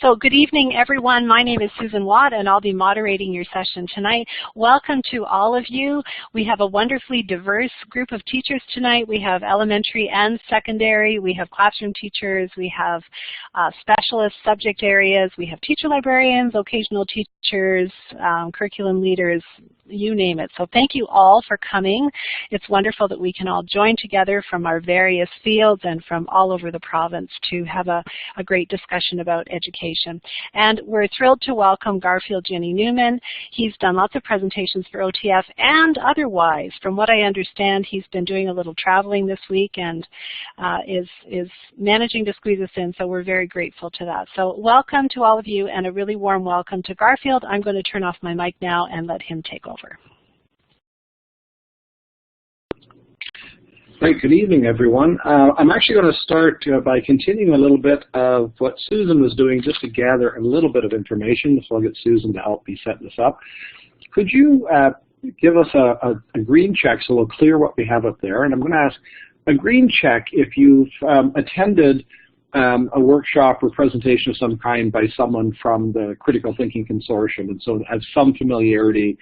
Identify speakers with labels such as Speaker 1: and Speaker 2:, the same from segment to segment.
Speaker 1: So good evening, everyone. My name is Susan Watt, and I'll be moderating your session tonight. Welcome to all of you. We have a wonderfully diverse group of teachers tonight. We have elementary and secondary. We have classroom teachers. We have specialist subject areas. We have teacher librarians, occasional teachers, curriculum leaders, you name it. So thank you all for coming. It's wonderful that we can all join together from our various fields and from all over the province to have a great discussion about education. And we're thrilled to welcome Garfield Jenny Newman. He's done lots of presentations for OTF and otherwise. From what I understand, he's been doing a little traveling this week and is managing to squeeze us in, so we're very grateful to that. So welcome to all of you, and a really warm welcome to Garfield. I'm going to turn off my mic now and let him take over.
Speaker 2: Great, good evening, everyone. I'm actually going to start by continuing a little bit of what Susan was doing just to gather a little bit of information, so I'll get Susan to help me set this up. Could you give us a green check so we'll clear what we have up there? And I'm going to ask a green check if you've attended a workshop or presentation of some kind by someone from the Critical Thinking Consortium, and so have some familiarity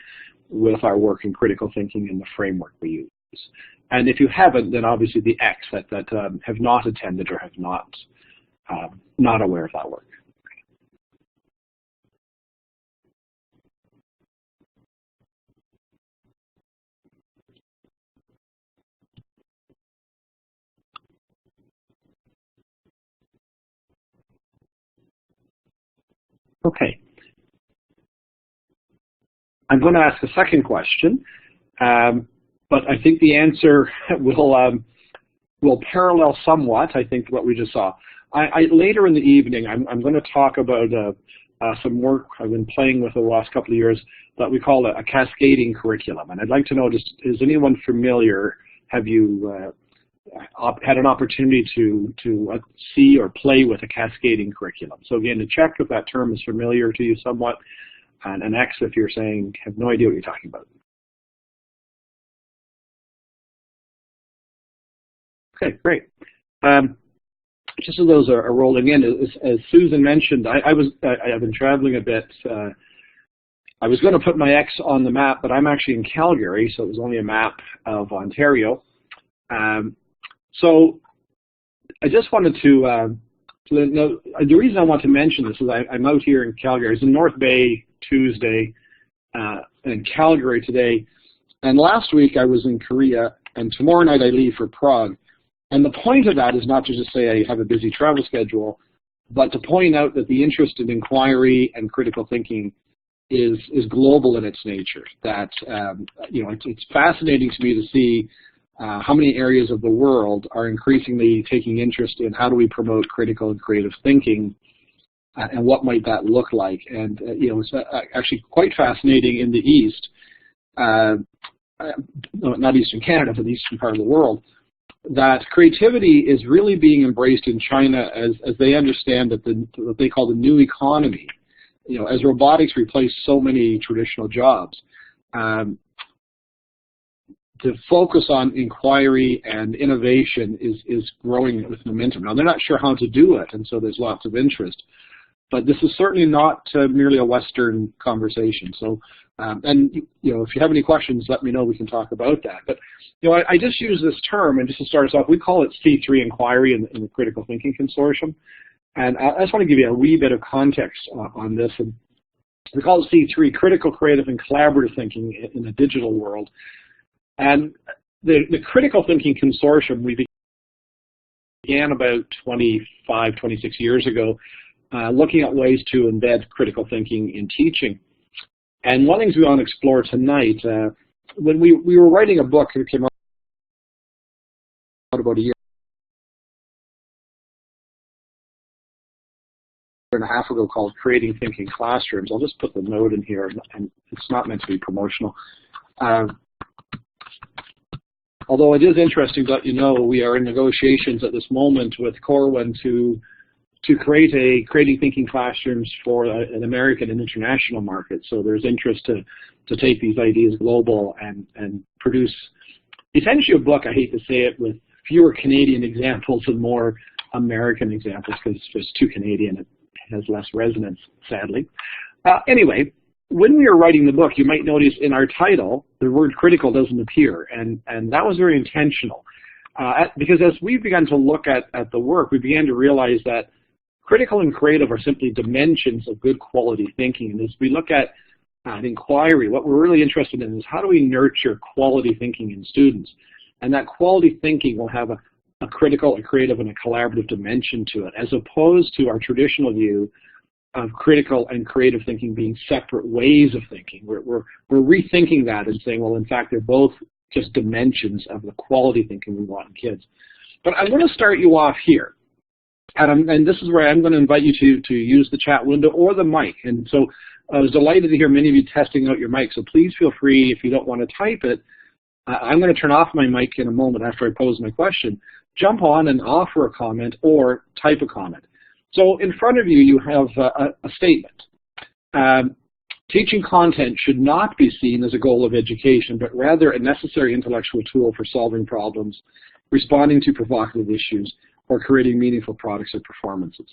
Speaker 2: with our work in critical thinking and the framework we use. And if you haven't, then obviously the X that have not attended or have not aware of that work. Okay. I'm going to ask a second question. But I think the answer will parallel somewhat, I think, what we just saw. Later in the evening, I'm going to talk about some work I've been playing with the last couple of years that we call a cascading curriculum. And I'd like to know, is anyone familiar? Have you had an opportunity to see or play with a cascading curriculum? So again, to check if that term is familiar to you somewhat, and an X if you're saying, have no idea what you're talking about. Okay, great. Just as those are rolling in, as Susan mentioned, I've been traveling a bit. I was going to put my X on the map, but I'm actually in Calgary, so it was only a map of Ontario. So I just wanted to know, the reason I want to mention this is I'm out here in Calgary. I was in North Bay Tuesday and Calgary today. And last week I was in Korea, and tomorrow night I leave for Prague. And the point of that is not to just say I have a busy travel schedule, but to point out that the interest in inquiry and critical thinking is global in its nature. That it's fascinating to me to see how many areas of the world are increasingly taking interest in how do we promote critical and creative thinking, and what might that look like. And it's actually quite fascinating in the East, not Eastern Canada, but the eastern part of the world, that creativity is really being embraced in China as they understand that what they call the new economy. As robotics replace so many traditional jobs, the focus on inquiry and innovation is growing with momentum. Now, they're not sure how to do it, and so there's lots of interest. But this is certainly not merely a Western conversation. So, and if you have any questions, let me know. We can talk about that. But I just use this term, and just to start us off, we call it C3 inquiry in the Critical Thinking Consortium. And I just want to give you a wee bit of context on this. And we call it C3, critical, creative, and collaborative thinking in the digital world. And the Critical Thinking Consortium, we began about 25, 26 years ago, looking at ways to embed critical thinking in teaching. And one of the things we want to explore tonight, when we were writing a book that came out about a year and a half ago called Creating Thinking Classrooms. I'll just put the note in here, and it's not meant to be promotional. Although it is interesting to let you know, we are in negotiations at this moment with Corwin to create Creating Thinking Classrooms for an American and international market. So there's interest to take these ideas global and produce essentially a book, I hate to say it, with fewer Canadian examples and more American examples, because it's just too Canadian. has less resonance, sadly. Anyway, when we were writing the book, you might notice in our title, the word critical doesn't appear, and that was very intentional. Because as we began to look at the work, we began to realize that critical and creative are simply dimensions of good quality thinking. And as we look at inquiry, what we're really interested in is how do we nurture quality thinking in students? And that quality thinking will have a critical, a creative, and a collaborative dimension to it, as opposed to our traditional view of critical and creative thinking being separate ways of thinking. We're rethinking that and saying, well, in fact, they're both just dimensions of the quality thinking we want in kids. But I'm going to start you off here. And this is where I'm going to invite you to use the chat window or the mic. And so I was delighted to hear many of you testing out your mic, so please feel free, if you don't want to type it, I'm going to turn off my mic in a moment after I pose my question. Jump on and offer a comment or type a comment. So in front of you, you have a statement. Teaching content should not be seen as a goal of education, but rather a necessary intellectual tool for solving problems, responding to provocative issues, or creating meaningful products or performances.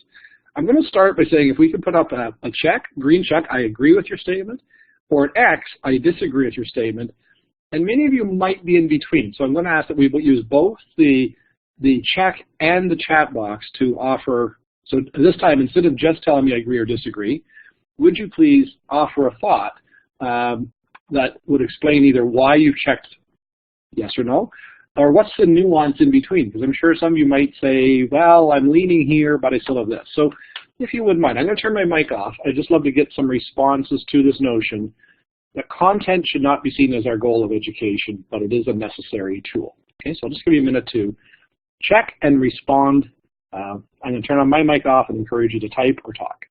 Speaker 2: I'm going to start by saying if we could put up a check, green check, I agree with your statement, or an X, I disagree with your statement, and many of you might be in between. So I'm going to ask that we use both the check and the chat box to offer. So this time, instead of just telling me I agree or disagree, would you please offer a thought that would explain either why you've checked yes or no, or what's the nuance in between? Because I'm sure some of you might say, well, I'm leaning here, but I still have this. So if you wouldn't mind, I'm going to turn my mic off. I'd just love to get some responses to this notion that content should not be seen as our goal of education, but it is a necessary tool. Okay, so I'll just give you a minute to check and respond. I'm going to turn on my mic off and encourage you to type or talk.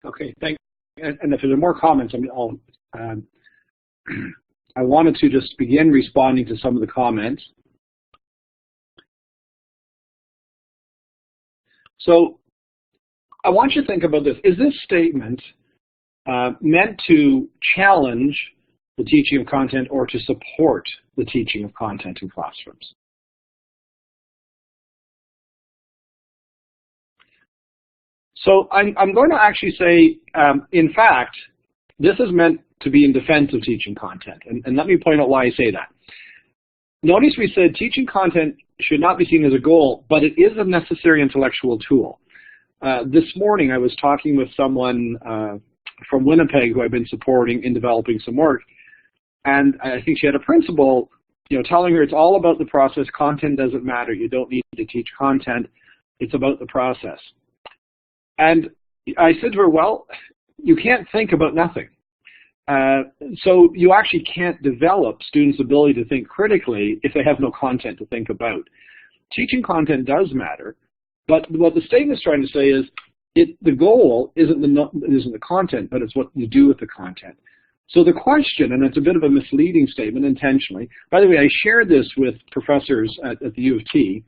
Speaker 2: Okay, thanks. And if there are more comments, I wanted to just begin responding to some of the comments. So I want you to think about this. Is this statement meant to challenge the teaching of content or to support the teaching of content in classrooms? So I'm going to actually say, in fact, this is meant to be in defense of teaching content. And let me point out why I say that. Notice we said teaching content should not be seen as a goal, but it is a necessary intellectual tool. This morning I was talking with someone from Winnipeg who I've been supporting in developing some work. And I think she had a principal, telling her it's all about the process. Content doesn't matter. You don't need to teach content. It's about the process. And I said to her, well, you can't think about nothing. So you actually can't develop students' ability to think critically if they have no content to think about. Teaching content does matter, but what the statement is trying to say is the goal isn't the content, but it's what you do with the content. So the question, and it's a bit of a misleading statement intentionally. By the way, I shared this with professors at the U of T,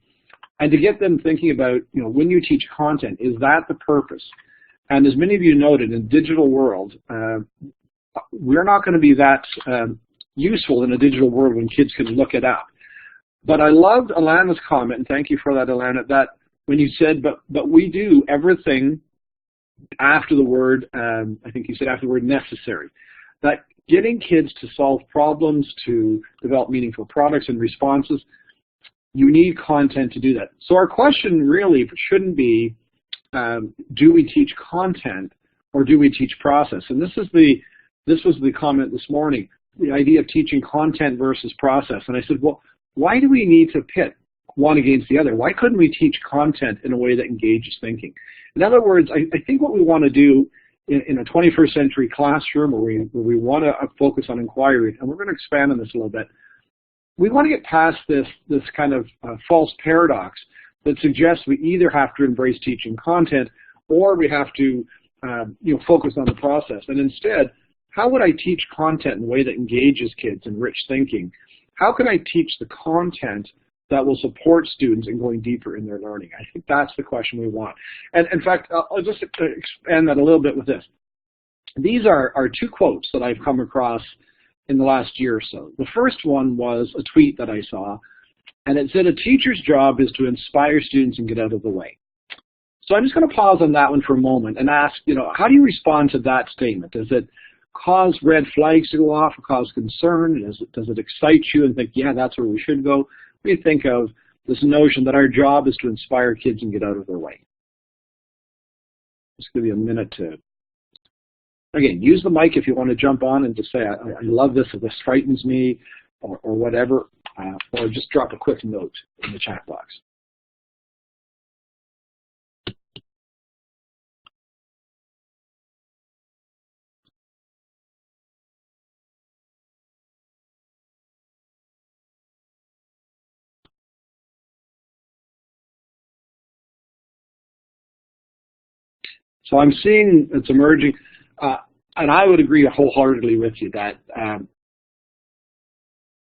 Speaker 2: and to get them thinking about, when you teach content, is that the purpose? And as many of you noted, in the digital world, we're not going to be that useful in a digital world when kids can look it up. But I loved Alana's comment, and thank you for that, Alana, that when you said, but we do everything after the word, I think you said after the word necessary. That getting kids to solve problems, to develop meaningful products and responses, you need content to do that. So our question really shouldn't be, do we teach content or do we teach process? And this was the comment this morning, the idea of teaching content versus process. And I said, well, why do we need to pit one against the other? Why couldn't we teach content in a way that engages thinking? In other words, I think what we want to do in a 21st century classroom where we want to focus on inquiry, and we're going to expand on this a little bit, we want to get past this kind of false paradox that suggests we either have to embrace teaching content or we have to focus on the process. And instead, how would I teach content in a way that engages kids in rich thinking? How can I teach the content that will support students in going deeper in their learning? I think that's the question we want. And in fact, I'll just expand that a little bit with this. These are 2 quotes that I've come across in the last year or so. The first one was a tweet that I saw, and it said, a teacher's job is to inspire students and get out of the way. So I'm just going to pause on that one for a moment and ask, how do you respond to that statement? Does it cause red flags to go off or cause concern? Does it excite you and think, yeah, that's where we should go? What do you think of this notion that our job is to inspire kids and get out of their way? Just give you a minute to, again, use the mic if you want to jump on and just say, I love this, or this frightens me, or whatever, or just drop a quick note in the chat box. So I'm seeing it's emerging, and I would agree wholeheartedly with you that,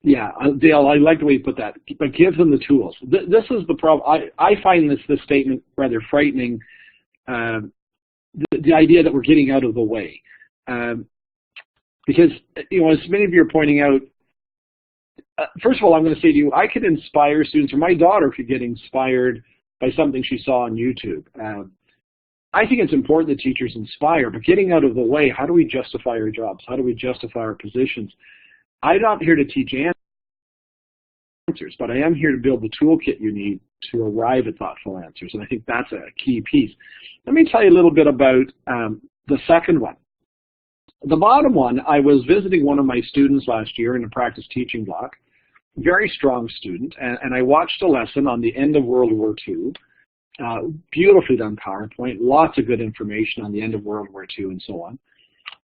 Speaker 2: yeah, Dale, I like the way you put that, but give them the tools. This is the problem. I find this statement rather frightening, the idea that we're getting out of the way. Because, as many of you are pointing out, first of all, I'm going to say to you, I could inspire students, or my daughter could get inspired by something she saw on YouTube. I think it's important that teachers inspire, but getting out of the way, how do we justify our jobs? How do we justify our positions? I'm not here to teach answers, but I am here to build the toolkit you need to arrive at thoughtful answers, and I think that's a key piece. Let me tell you a little bit about the second one. The bottom one, I was visiting one of my students last year in a practice teaching block, very strong student, and I watched a lesson on the end of World War II. Beautifully done PowerPoint, lots of good information on the end of World War II and so on.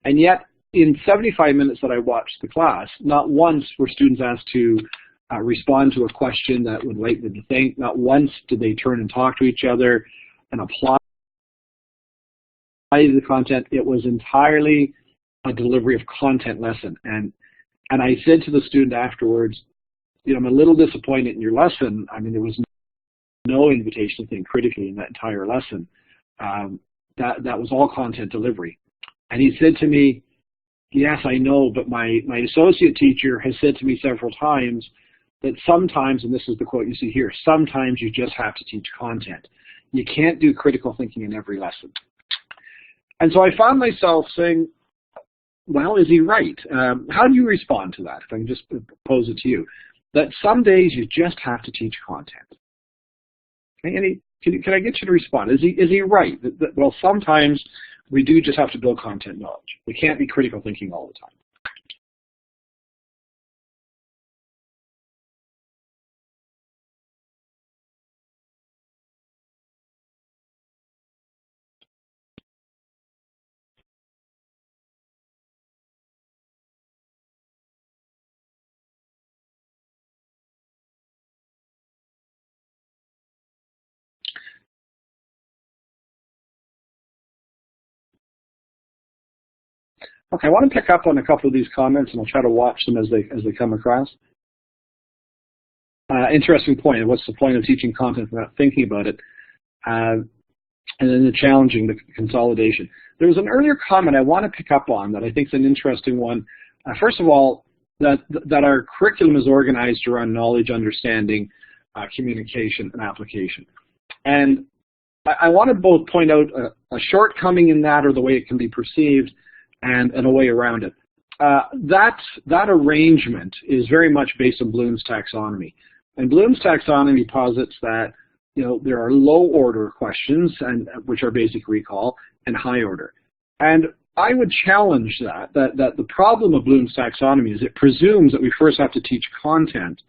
Speaker 2: And yet, in 75 minutes that I watched the class, not once were students asked to respond to a question that would make them to think. Not once did they turn and talk to each other and apply the content. It was entirely a delivery of content lesson. And I said to the student afterwards, I'm a little disappointed in your lesson. I mean, there was no invitation to think critically in that entire lesson. That was all content delivery. And he said to me, yes, I know, but my associate teacher has said to me several times that sometimes, and this is the quote you see here, sometimes you just have to teach content. You can't do critical thinking in every lesson. And so I found myself saying, well, is he right? How do you respond to that? If I can just pose it to you, that some days you just have to teach content. Okay? Can I get you to respond? Is he right? Well, sometimes we do just have to build content knowledge. We can't be critical thinking all the time. Okay, I want to pick up on a couple of these comments, and I'll try to watch them as they come across. Interesting point. What's the point of teaching content without thinking about it? And then the challenging, the consolidation. There was an earlier comment I want to pick up on that I think is an interesting one. First of all, that our curriculum is organized around knowledge, understanding, communication, and application. And I want to both point out a shortcoming in that, or the way it can be perceived, and a way around it. That arrangement is very much based on Bloom's taxonomy. And Bloom's taxonomy posits that there are low order questions, which are basic recall, and high order. And I would challenge that the problem of Bloom's taxonomy is it presumes that we first have to teach content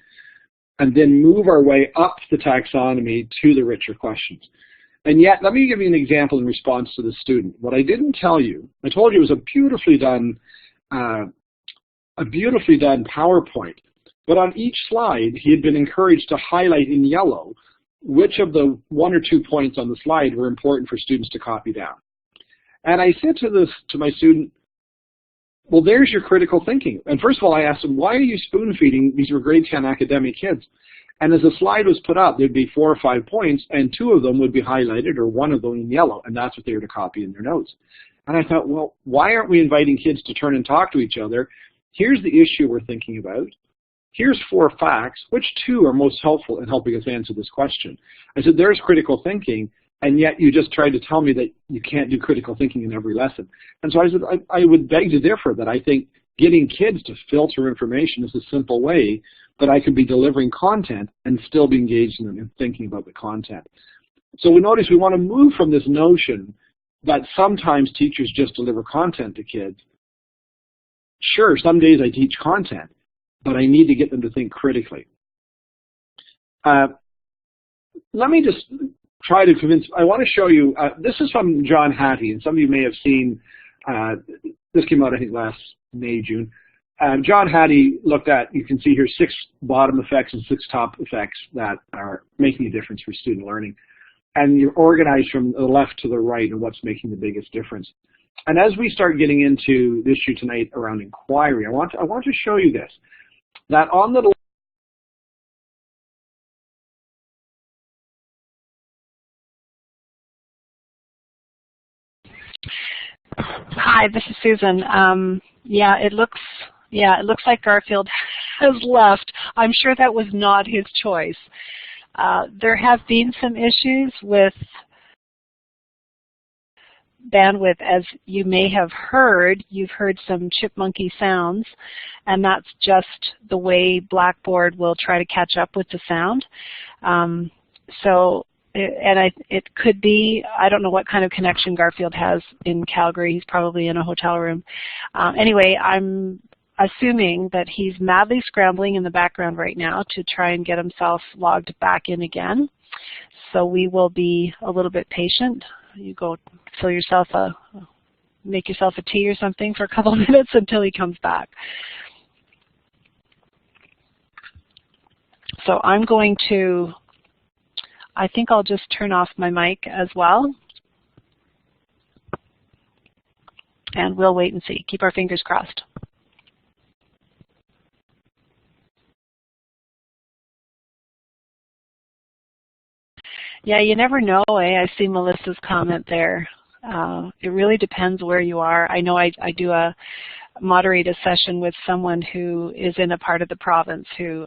Speaker 2: and then move our way up the taxonomy to the richer questions. And yet, let me give you an example in response to the student. What I didn't tell you, I told you it was a beautifully done PowerPoint. But on each slide, he had been encouraged to highlight in yellow which of the 1 or 2 points on the slide were important for students to copy down. And I said to my student, well, there's your critical thinking. And first of all, I asked him, why are you spoon feeding? These were grade 10 academic kids. And as the slide was put up, there'd be 4 or 5 points, and 2 of them would be highlighted or 1 of them in yellow, and that's what they were to copy in their notes. And I thought, well, why aren't we inviting kids to turn and talk to each other? Here's the issue we're thinking about. Here's 4 facts. Which 2 are most helpful in helping us answer this question? I said, there's critical thinking, and yet you just tried to tell me that you can't do critical thinking in every lesson. And so I said, I would beg to differ, that I think getting kids to filter information is a simple way that I could be delivering content and still be engaged in and thinking about the content. So we notice we want to move from this notion that sometimes teachers just deliver content to kids. Sure, some days I teach content, but I need to get them to think critically. Let me just try to convince, I want to show you, this is from John Hattie, and some of you may have seen, this came out I think last May, June. John Hattie looked at, you can see here, 6 bottom effects and 6 top effects that are making a difference for student learning. And you're organized from the left to the right and what's making the biggest difference. And as we start getting into the issue tonight around inquiry, I want to show you this, that on the
Speaker 1: Hi, this is Susan. It looks like Garfield has left. I'm sure that was not his choice. There have been some issues with bandwidth, as you may have heard. You've heard some chipmunky sounds, and that's just the way Blackboard will try to catch up with the sound. It could be, I don't know what kind of connection Garfield has in Calgary. He's probably in a hotel room. Anyway, I'm assuming that he's madly scrambling in the background right now to try and get himself logged back in again. So we will be a little bit patient. You go make yourself a tea or something for a couple of minutes until he comes back. So I'm going to, I think I'll just turn off my mic as well. And we'll wait and see. Keep our fingers crossed. Yeah, you never know, eh? I see Melissa's comment there. It really depends where you are. I know I do moderate a session with someone who is in a part of the province who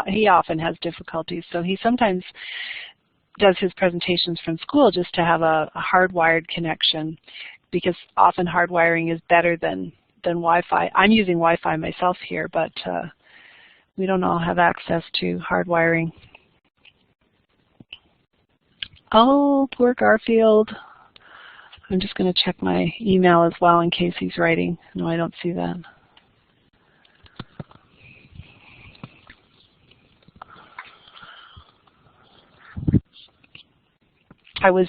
Speaker 1: he often has difficulties. So he sometimes does his presentations from school just to have a hardwired connection, because often hardwiring is better than Wi-Fi. I'm using Wi-Fi myself here, but we don't all have access to hardwiring. Oh, poor Garfield. I'm just going to check my email as well in case he's writing. No, I don't see that. I was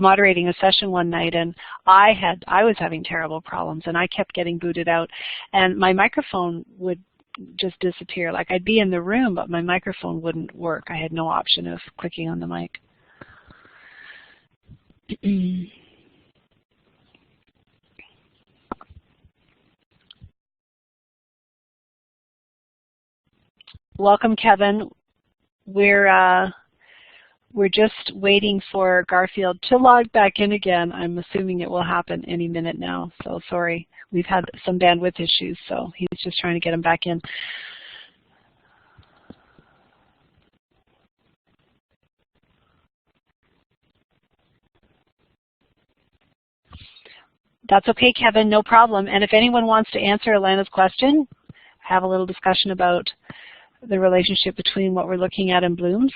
Speaker 1: moderating a session one night, and I was having terrible problems, and I kept getting booted out, and my microphone would just disappear. Like, I'd be in the room, but my microphone wouldn't work. I had no option of clicking on the mic. Welcome, Kevin. We're just waiting for Garfield to log back in again. I'm assuming it will happen any minute now. So sorry, we've had some bandwidth issues, so he's just trying to get him back in. That's okay, Kevin, no problem. And if anyone wants to answer Alana's question, have a little discussion about the relationship between what we're looking at in blooms.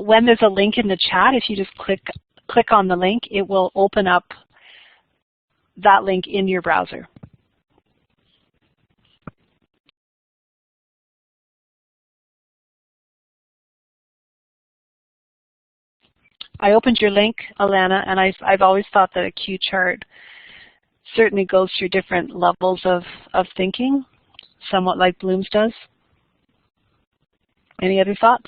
Speaker 1: When there's a link in the chat, if you just click on the link, it will open up that link in your browser. I opened your link, Alana, and I've always thought that a Q chart certainly goes through different levels of thinking, somewhat like Bloom's does. Any other thoughts?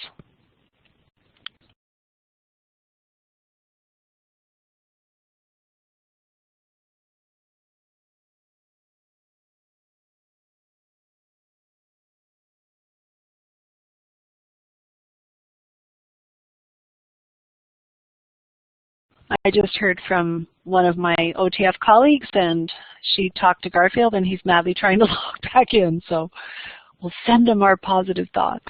Speaker 1: I just heard from one of my OTF colleagues, and she talked to Garfield, and he's madly trying to log back in. So we'll send him our positive thoughts.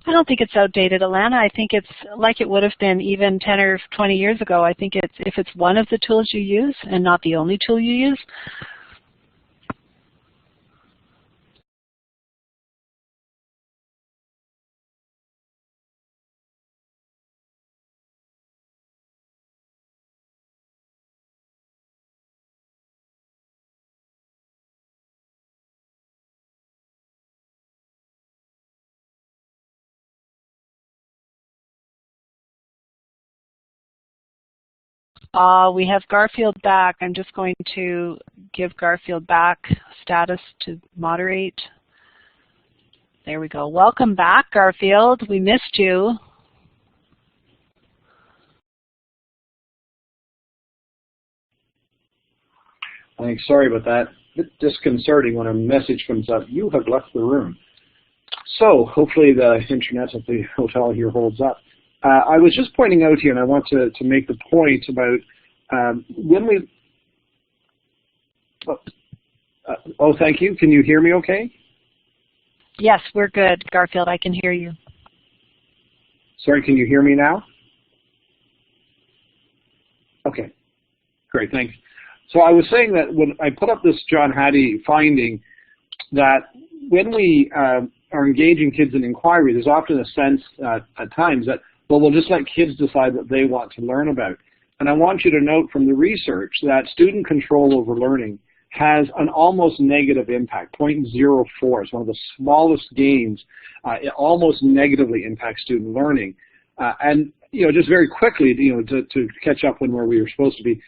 Speaker 1: I don't think it's outdated, Alana. I think it's like it would have been even 10 or 20 years ago. I think it's if it's one of the tools you use and not the only tool you use. We have Garfield back. I'm just going to give Garfield back status to moderate. There we go. Welcome back, Garfield. We missed you.
Speaker 2: Thanks. Sorry about that. A bit disconcerting when a message comes up, you have left the room. So hopefully the internet at the hotel here holds up. I was just pointing out here, and I want to make the point about when we... oh, thank you. Can you hear me okay?
Speaker 1: Yes, we're good, Garfield. I can hear you.
Speaker 2: Sorry, can you hear me now? Okay, great, thanks. So I was saying that when I put up this John Hattie finding, that when we are engaging kids in inquiry, there's often a sense at times that, well, we'll just let kids decide what they want to learn about. And I want you to note from the research that student control over learning has an almost negative impact, 0.04. It's one of the smallest gains. It almost negatively impacts student learning. And, just very quickly, to catch up when where we were supposed to be,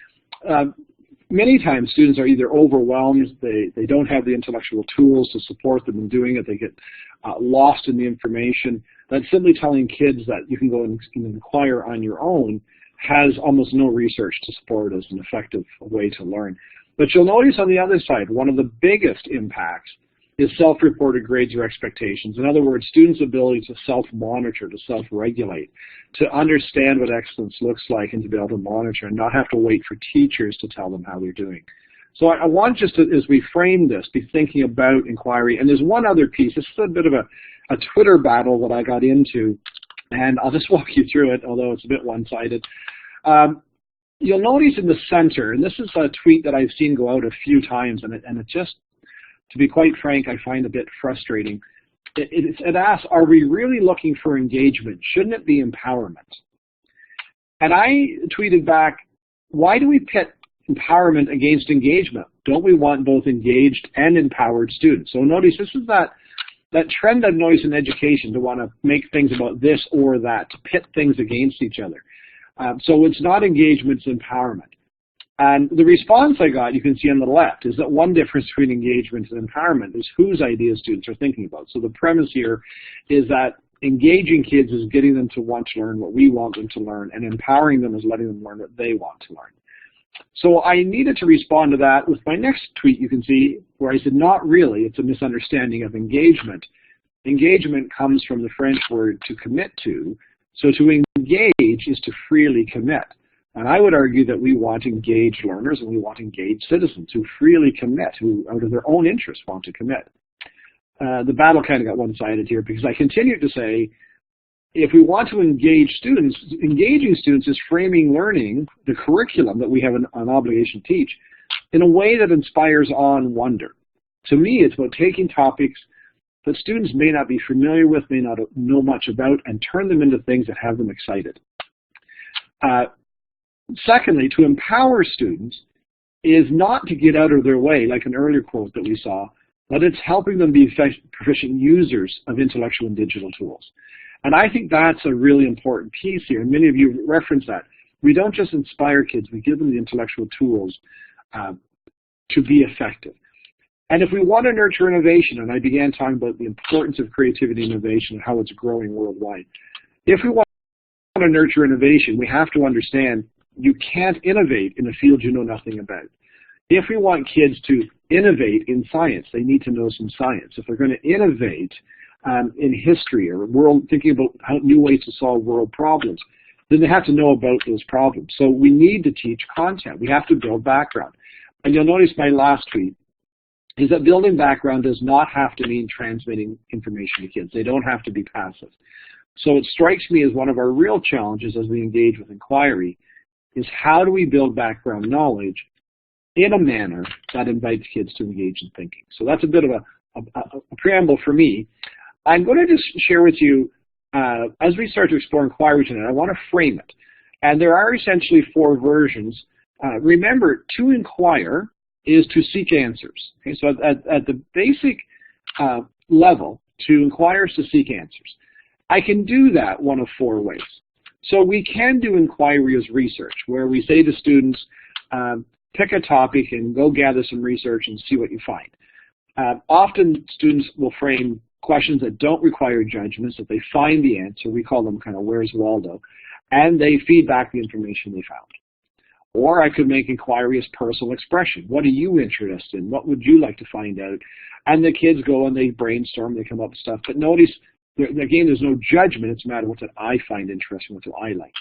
Speaker 2: many times students are either overwhelmed, they don't have the intellectual tools to support them in doing it, they get lost in the information. That simply telling kids that you can go and inquire on your own has almost no research to support as an effective way to learn. But you'll notice on the other side, one of the biggest impacts is self-reported grades or expectations. In other words, students' ability to self-monitor, to self-regulate, to understand what excellence looks like and to be able to monitor and not have to wait for teachers to tell them how they're doing. So I want just to, as we frame this, be thinking about inquiry. And there's one other piece. This is a bit of a Twitter battle that I got into, and I'll just walk you through it, although it's a bit one-sided. You'll notice in the center, and this is a tweet that I've seen go out a few times, and it just, to be quite frank, I find a bit frustrating. It asks, are we really looking for engagement? Shouldn't it be empowerment? And I tweeted back, why do we pit empowerment against engagement? Don't we want both engaged and empowered students? So notice this is that trend I've noticed in education to want to make things about this or that, to pit things against each other. So it's not engagement, it's empowerment. And the response I got, you can see on the left, is that one difference between engagement and empowerment is whose ideas students are thinking about. So the premise here is that engaging kids is getting them to want to learn what we want them to learn, and empowering them is letting them learn what they want to learn. So I needed to respond to that with my next tweet, you can see, where I said, not really, it's a misunderstanding of engagement. Engagement comes from the French word to commit to, so to engage is to freely commit. And I would argue that we want engaged learners and we want engaged citizens who freely commit, who out of their own interest want to commit. The battle kind of got one-sided here because I continued to say, if we want to engage students, engaging students is framing learning, the curriculum that we have an obligation to teach, in a way that inspires awe and wonder. To me, it's about taking topics that students may not be familiar with, may not know much about, and turn them into things that have them excited. Secondly, to empower students is not to get out of their way, like an earlier quote that we saw, but it's helping them be proficient users of intellectual and digital tools. And I think that's a really important piece here, and many of you referenced that. We don't just inspire kids, we give them the intellectual tools to be effective. And if we want to nurture innovation, and I began talking about the importance of creativity and innovation and how it's growing worldwide, if we want to nurture innovation, we have to understand you can't innovate in a field you know nothing about. If we want kids to innovate in science, they need to know some science. If they're going to innovate in history or thinking about new ways to solve world problems, then they have to know about those problems. So we need to teach content. We have to build background. And you'll notice my last tweet is that building background does not have to mean transmitting information to kids. They don't have to be passive. So it strikes me as one of our real challenges as we engage with inquiry is how do we build background knowledge in a manner that invites kids to engage in thinking. So that's a bit of a preamble for me. I'm going to just share with you, as we start to explore inquiry tonight, I want to frame it. And there are essentially 4 versions. Remember, to inquire is to seek answers. Okay, so at the basic level, to inquire is to seek answers. I can do that one of 4 ways. So we can do inquiry as research, where we say to students, pick a topic and go gather some research and see what you find. Often students will frame questions that don't require judgments. If they find the answer, we call them kind of where's Waldo, and they feed back the information they found. Or I could make inquiry as personal expression. What are you interested in? What would you like to find out? And the kids go and they brainstorm, they come up with stuff. But notice, again, there's no judgment. It's a matter of what do I find interesting, what do I like.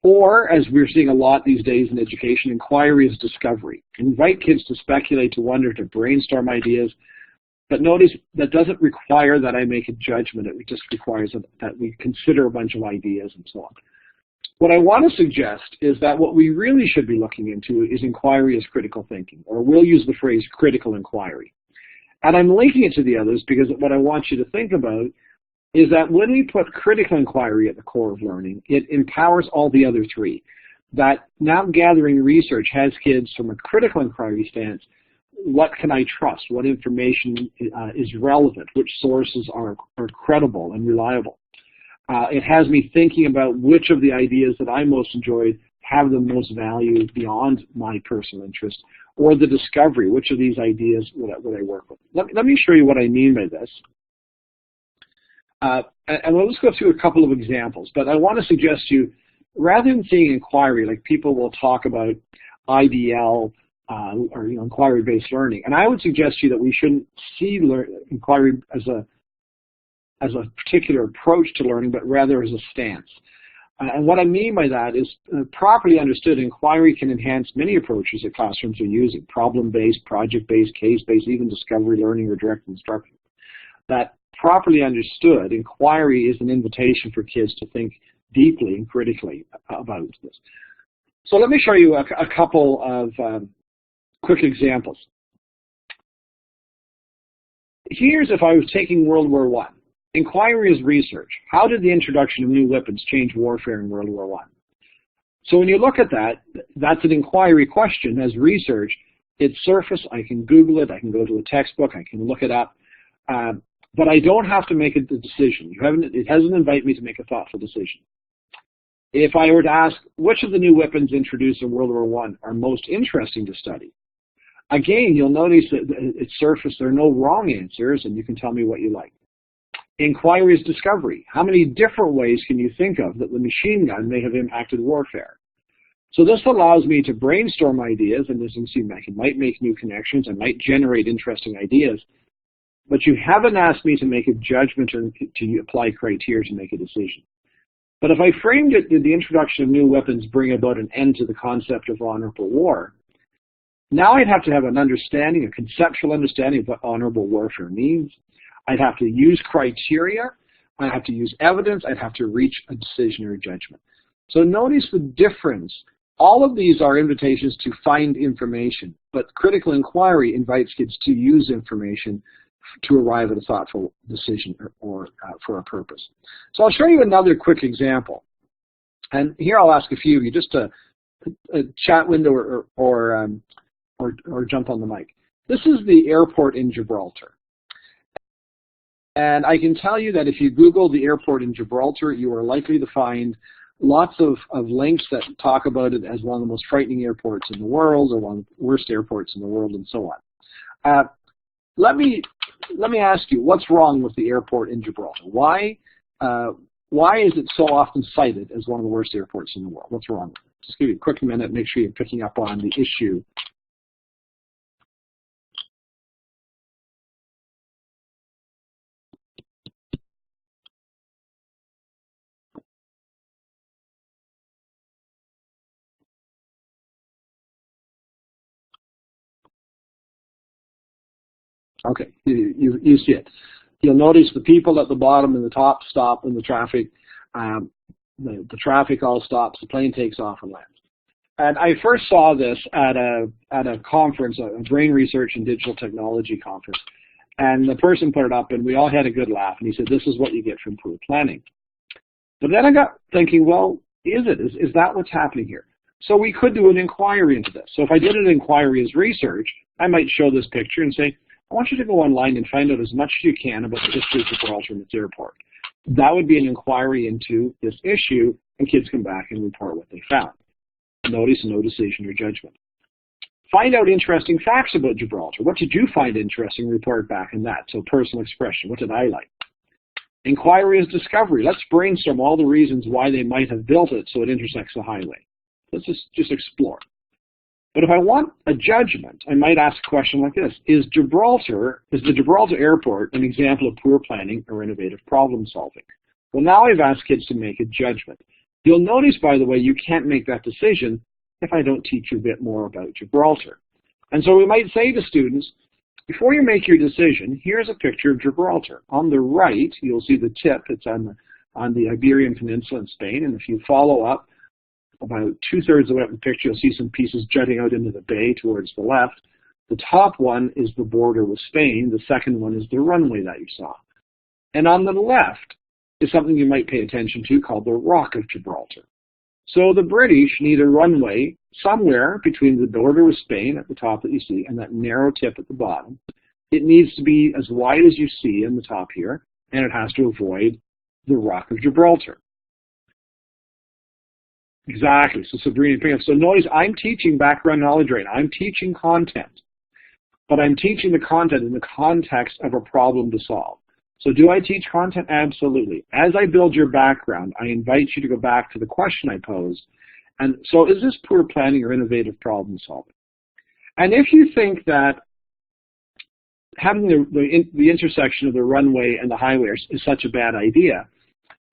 Speaker 2: Or, as we're seeing a lot these days in education, inquiry is discovery. Invite kids to speculate, to wonder, to brainstorm ideas. But notice that doesn't require that I make a judgment. It just requires that we consider a bunch of ideas and so on. What I want to suggest is that what we really should be looking into is inquiry as critical thinking, or we'll use the phrase critical inquiry. And I'm linking it to the others because what I want you to think about is that when we put critical inquiry at the core of learning, it empowers all the other 3. That now gathering research has kids from a critical inquiry stance. What can I trust? What information is relevant? Which sources are credible and reliable? It has me thinking about which of the ideas that I most enjoyed have the most value beyond my personal interest, or the discovery, which of these ideas would I work with. Let me show you what I mean by this. And let's go through a couple of examples, but I want to suggest to you, rather than seeing inquiry, like people will talk about IBL, or inquiry-based learning, and I would suggest to you that we shouldn't see inquiry as a particular approach to learning, but rather as a stance. And what I mean by that is, properly understood, inquiry can enhance many approaches that classrooms are using: problem-based, project-based, case-based, even discovery learning or direct instruction. That properly understood, inquiry is an invitation for kids to think deeply and critically about this. So let me show you a couple of quick examples. Here's if I was taking World War I. Inquiry is research. How did the introduction of new weapons change warfare in World War I? So when you look at that, that's an inquiry question. As research, it's surface. I can Google it. I can go to a textbook. I can look it up. But I don't have to make a decision. It hasn't invited me to make a thoughtful decision. If I were to ask, which of the new weapons introduced in World War I are most interesting to study? Again, you'll notice that it's surface. There are no wrong answers, and you can tell me what you like. Inquiry is discovery. How many different ways can you think of that the machine gun may have impacted warfare? So this allows me to brainstorm ideas, and as you can see, I might make new connections, I might generate interesting ideas, but you haven't asked me to make a judgment or to apply criteria to make a decision. But if I framed it, did the introduction of new weapons bring about an end to the concept of honorable war? Now I'd have to have an understanding, a conceptual understanding of what honorable warfare means. I'd have to use criteria, I'd have to use evidence, I'd have to reach a decision or a judgment. So notice the difference. All of these are invitations to find information, but critical inquiry invites kids to use information to arrive at a thoughtful decision or for a purpose. So I'll show you another quick example. And here I'll ask a few of you just a chat window or jump on the mic. This is the airport in Gibraltar. And I can tell you that if you Google the airport in Gibraltar, you are likely to find lots of links that talk about it as one of the most frightening airports in the world, or one of the worst airports in the world, and so on. Let me ask you, what's wrong with the airport in Gibraltar? Why is it so often cited as one of the worst airports in the world? What's wrong with it? Just give you a quick minute, make sure you're picking up on the issue Okay, you see it. You'll notice the people at the bottom and the top stop and the traffic all stops, the plane takes off and lands. And I first saw this at a conference, a brain research and digital technology conference. And the person put it up and we all had a good laugh. And he said, this is what you get from poor planning. But then I got thinking, well, is that what's happening here? So we could do an inquiry into this. So if I did an inquiry as research, I might show this picture and say, I want you to go online and find out as much as you can about the history of Gibraltar and its airport. That would be an inquiry into this issue, and kids come back and report what they found. Notice no decision or judgment. Find out interesting facts about Gibraltar. What did you find interesting? Report back on that. So personal expression. What did I like? Inquiry is discovery. Let's brainstorm all the reasons why they might have built it so it intersects the highway. Let's just explore. But if I want a judgment, I might ask a question like this. Is the Gibraltar Airport an example of poor planning or innovative problem solving? Well, now I've asked kids to make a judgment. You'll notice, by the way, you can't make that decision if I don't teach you a bit more about Gibraltar. And so we might say to students, before you make your decision, here's a picture of Gibraltar. On the right, you'll see the tip. It's on the Iberian Peninsula in Spain. And if you follow up about 2/3 of the way up the picture, you'll see some pieces jutting out into the bay towards the left. The top one is the border with Spain. The second one is the runway that you saw. And on the left is something you might pay attention to called the Rock of Gibraltar. So the British need a runway somewhere between the border with Spain at the top that you see and that narrow tip at the bottom. It needs to be as wide as you see in the top here, and it has to avoid the Rock of Gibraltar. Exactly. So Sabrina, so notice I'm teaching background knowledge right now. I'm teaching content, but I'm teaching the content in the context of a problem to solve. So do I teach content? Absolutely. As I build your background, I invite you to go back to the question I posed. And so is this poor planning or innovative problem solving? And if you think that having the intersection of the runway and the highway is such a bad idea,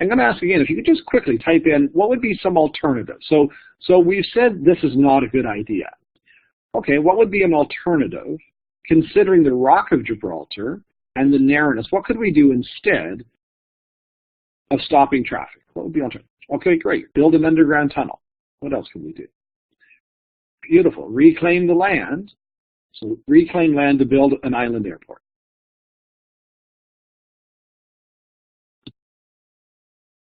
Speaker 2: I'm going to ask again, if you could just quickly type in, what would be some alternatives? So we've said this is not a good idea. Okay, what would be an alternative, considering the Rock of Gibraltar and the narrowness? What could we do instead of stopping traffic? What would be alternative? Okay, great. Build an underground tunnel. What else can we do? Beautiful. Reclaim the land. So reclaim land to build an island airport.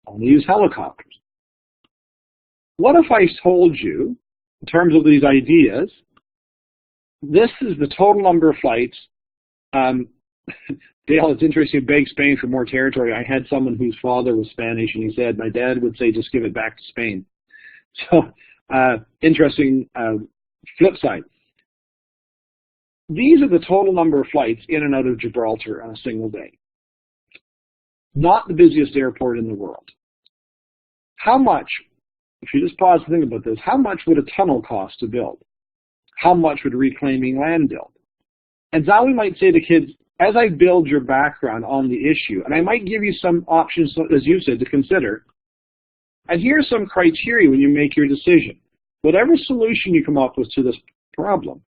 Speaker 2: Only use helicopters. What if I told you, in terms of these ideas, this is the total number of flights. Dale, it's interesting, you beg Spain for more territory. I had someone whose father was Spanish, and he said, my dad would say, just give it back to Spain. So, interesting flip side. These are the total number of flights in and out of Gibraltar on a single day. Not the busiest airport in the world. How much, if you just pause to think about this, how much would a tunnel cost to build? How much would reclaiming land build? And now we might say to kids, as I build your background on the issue, and I might give you some options, as you said, to consider, and here's some criteria when you make your decision. Whatever solution you come up with to this problem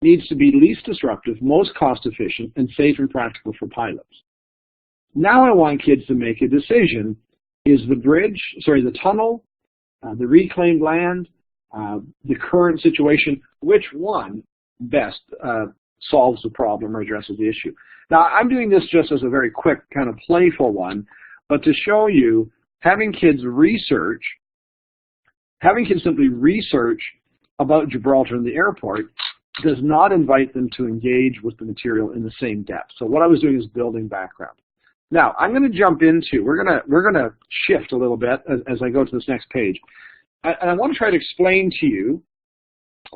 Speaker 2: needs to be least disruptive, most cost efficient, and safe and practical for pilots. Now I want kids to make a decision. Is the tunnel, the reclaimed land, the current situation, which one best solves the problem or addresses the issue? Now, I'm doing this just as a very quick kind of playful one, but to show you, having kids simply research about Gibraltar and the airport does not invite them to engage with the material in the same depth. So what I was doing is building background. Now, I'm going to jump into, we're going to shift a little bit as I go to this next page. And I want to try to explain to you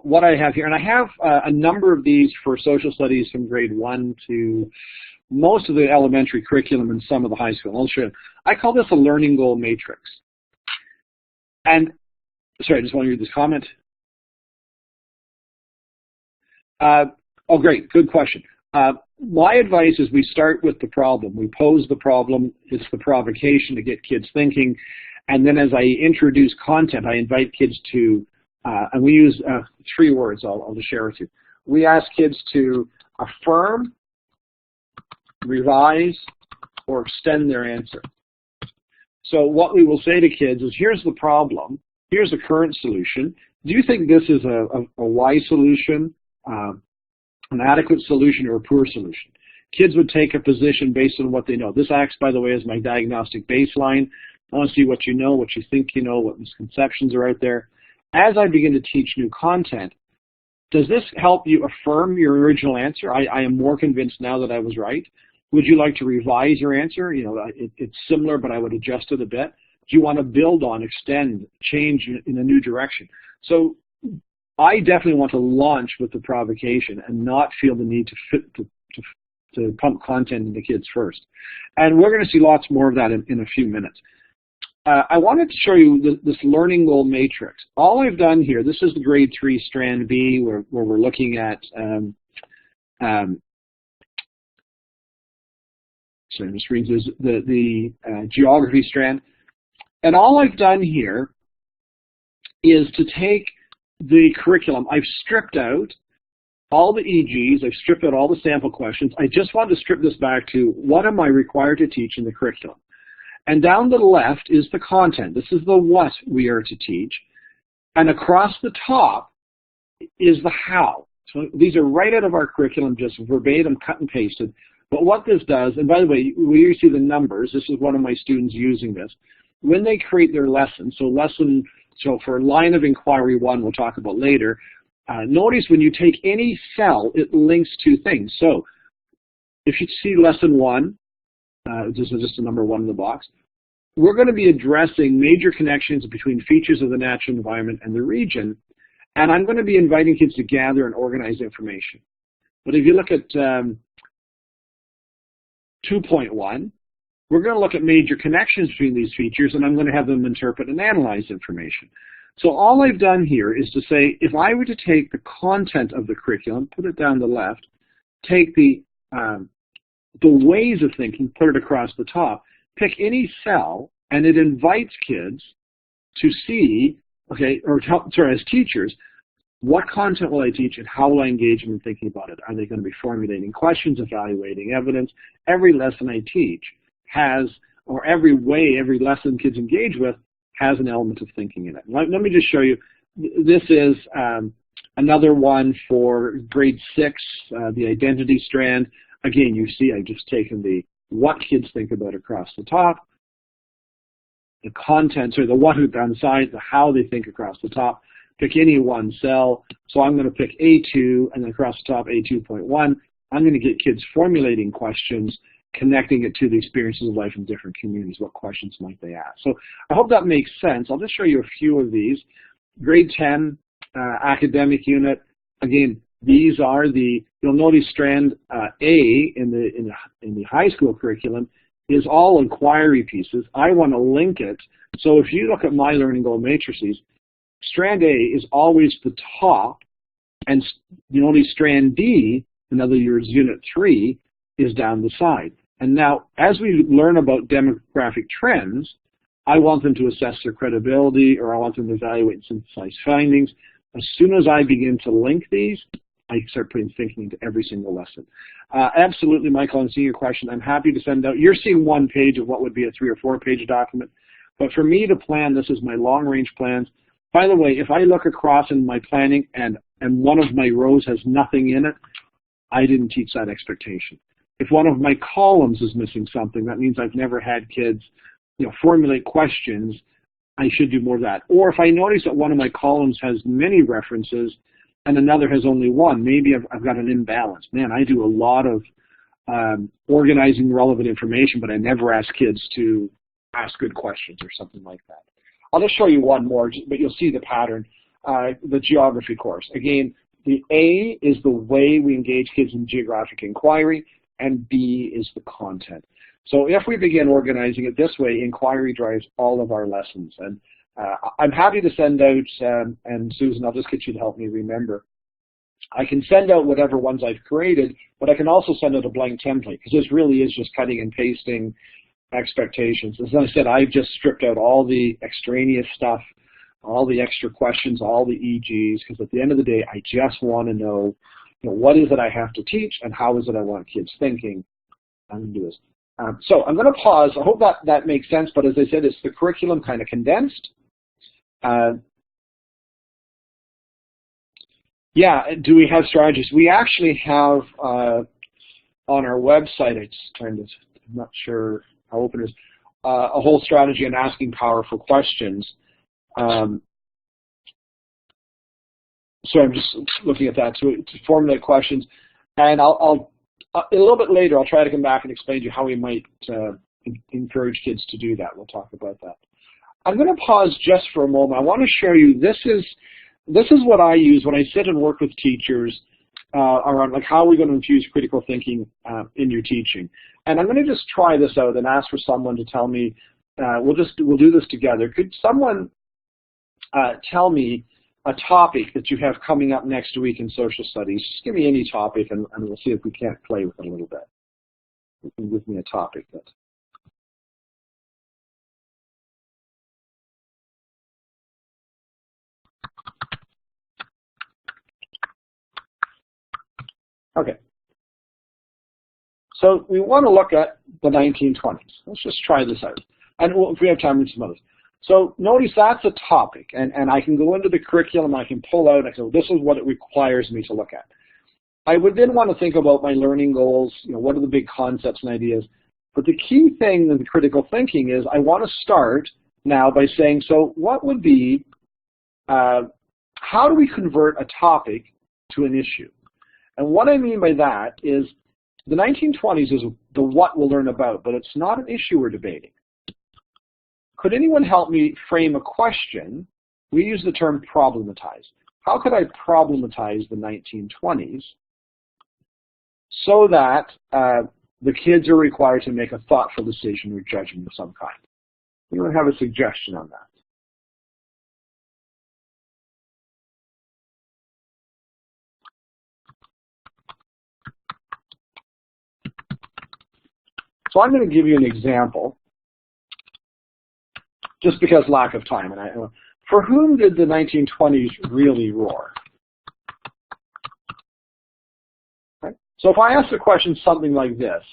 Speaker 2: what I have here. And I have a number of these for social studies from grade 1 to most of the elementary curriculum and some of the high school. I'll show you. I call this a learning goal matrix. And, sorry, I just want to read this comment. Oh, great. Good question. My advice is we start with the problem. We pose the problem. It's the provocation to get kids thinking. And then as I introduce content, I invite kids to, and we use 3 words I'll just share with you. We ask kids to affirm, revise, or extend their answer. So what we will say to kids is, here's the problem, here's the current solution. Do you think this is a wise solution, an adequate solution, or a poor solution? Kids would take a position based on what they know. This acts, by the way, as my diagnostic baseline. I want to see what you know, what you think you know, what misconceptions are out there. As I begin to teach new content, does this help you affirm your original answer? I am more convinced now that I was right. Would you like to revise your answer? You know, it's similar, but I would adjust it a bit. Do you want to build on, extend, change in a new direction? So I definitely want to launch with the provocation and not feel the need to pump content into kids first. And we're going to see lots more of that in a few minutes. I wanted to show you this learning goal matrix. All I've done here, this is the grade 3 strand B where we're looking at, so I'm just reading this, the geography strand. And all I've done here is to take the curriculum. I've stripped out all the EGs, I've stripped out all the sample questions. I just want to strip this back to what am I required to teach in the curriculum. And down the left is the content. This is the what we are to teach. And across the top is the how. So these are right out of our curriculum, just verbatim, cut and pasted. But what this does, and by the way, we see the numbers. This is one of my students using this. When they create their lesson, so for line of inquiry 1, we'll talk about later, notice when you take any cell, it links to things. So if you see lesson 1, this is just a number 1 in the box, we're going to be addressing major connections between features of the natural environment and the region, and I'm going to be inviting kids to gather and organize information. But if you look at 2.1, we're going to look at major connections between these features, and I'm going to have them interpret and analyze information. So all I've done here is to say, if I were to take the content of the curriculum, put it down the left, take the ways of thinking, put it across the top, pick any cell, and it invites kids to see, okay, or sorry, as teachers, what content will I teach and how will I engage them in thinking about it? Are they going to be formulating questions, evaluating evidence? Every lesson I teach has, or every lesson kids engage with has an element of thinking in it. Let me just show you. This is another one for grade 6, the Identity Strand. Again, you see I've just taken the what kids think about across the top, the content, or the what down the side, the how they think across the top. Pick any one cell. So I'm going to pick A2, and then across the top, A2.1. I'm going to get kids formulating questions, connecting it to the experiences of life in different communities. What questions might they ask? So I hope that makes sense. I'll just show you a few of these. Grade 10, academic unit. Again, these are you'll notice strand A in the high school curriculum is all inquiry pieces. I want to link it. So if you look at my learning goal matrices, strand A is always the top, and you notice strand D, in other words, unit 3, is down the side. And now, as we learn about demographic trends, I want them to assess their credibility, or I want them to evaluate and synthesize findings. As soon as I begin to link these, I start putting thinking into every single lesson. Absolutely, Michael, I'm seeing your question. I'm happy to send out. You're seeing one page of what would be a 3- or 4-page document. But for me to plan, this is my long-range plans. By the way, if I look across in my planning and one of my rows has nothing in it, I didn't teach that expectation. If one of my columns is missing something, that means I've never had kids, formulate questions. I should do more of that. Or if I notice that one of my columns has many references and another has only one, maybe I've got an imbalance. Man, I do a lot of organizing relevant information, but I never ask kids to ask good questions or something like that. I'll just show you one more, but you'll see the pattern. The geography course. Again, the A is the way we engage kids in geographic inquiry, and B is the content. So if we begin organizing it this way, inquiry drives all of our lessons. And I'm happy to send out, and Susan, I'll just get you to help me remember. I can send out whatever ones I've created, but I can also send out a blank template, because this really is just cutting and pasting expectations. As I said, I've just stripped out all the extraneous stuff, all the extra questions, all the EGs, because at the end of the day, I just want to know, what is it I have to teach and how is it I want kids thinking. I'm going to do this. So I'm going to pause. I hope that makes sense, but as I said, it's the curriculum kind of condensed. Yeah, do we have strategies? We actually have on our website, I'm not sure how open it is, a whole strategy on asking powerful questions. So I'm just looking at that to formulate questions, and I'll a little bit later I'll try to come back and explain to you how we might encourage kids to do that. We'll talk about that. I'm going to pause just for a moment. I want to show you this is what I use when I sit and work with teachers around like how are we going to infuse critical thinking in your teaching. And I'm going to just try this out and ask for someone to tell me. We'll do this together. Could someone tell me a topic that you have coming up next week in social studies? Just give me any topic, and we'll see if we can't play with it a little bit. You can give me a topic that. Okay. So we want to look at the 1920s. Let's just try this out. And if we have time, we'll some others. So notice that's a topic, and I can go into the curriculum, I can pull out, I can say, this is what it requires me to look at. I would then want to think about my learning goals, what are the big concepts and ideas. But the key thing in the critical thinking is I want to start now by saying, so what would be, how do we convert a topic to an issue? And what I mean by that is the 1920s is the what we'll learn about, but it's not an issue we're debating. Could anyone help me frame a question? We use the term problematize. How could I problematize the 1920s so that the kids are required to make a thoughtful decision or judgment of some kind? Anyone have a suggestion on that? So I'm going to give you an example, just because lack of time. And for whom did the 1920s really roar? Right? So if I ask the question something like this,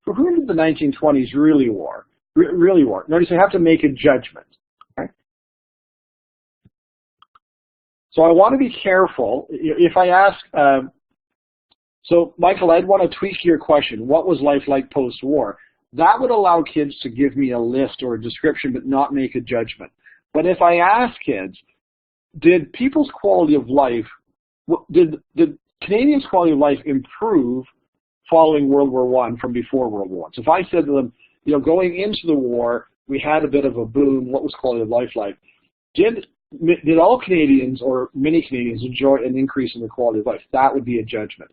Speaker 2: for whom did the 1920s really roar? Notice I have to make a judgment. Right? So I want to be careful. If I ask, so Michael, I'd want to tweak your question. What was life like post-war? That would allow kids to give me a list or a description but not make a judgment. But if I ask kids, did people's quality of life, did Canadians' quality of life improve following World War I from before World War I? So if I said to them, going into the war, we had a bit of a boom, what was quality of life like? Did all Canadians or many Canadians enjoy an increase in their quality of life? That would be a judgment.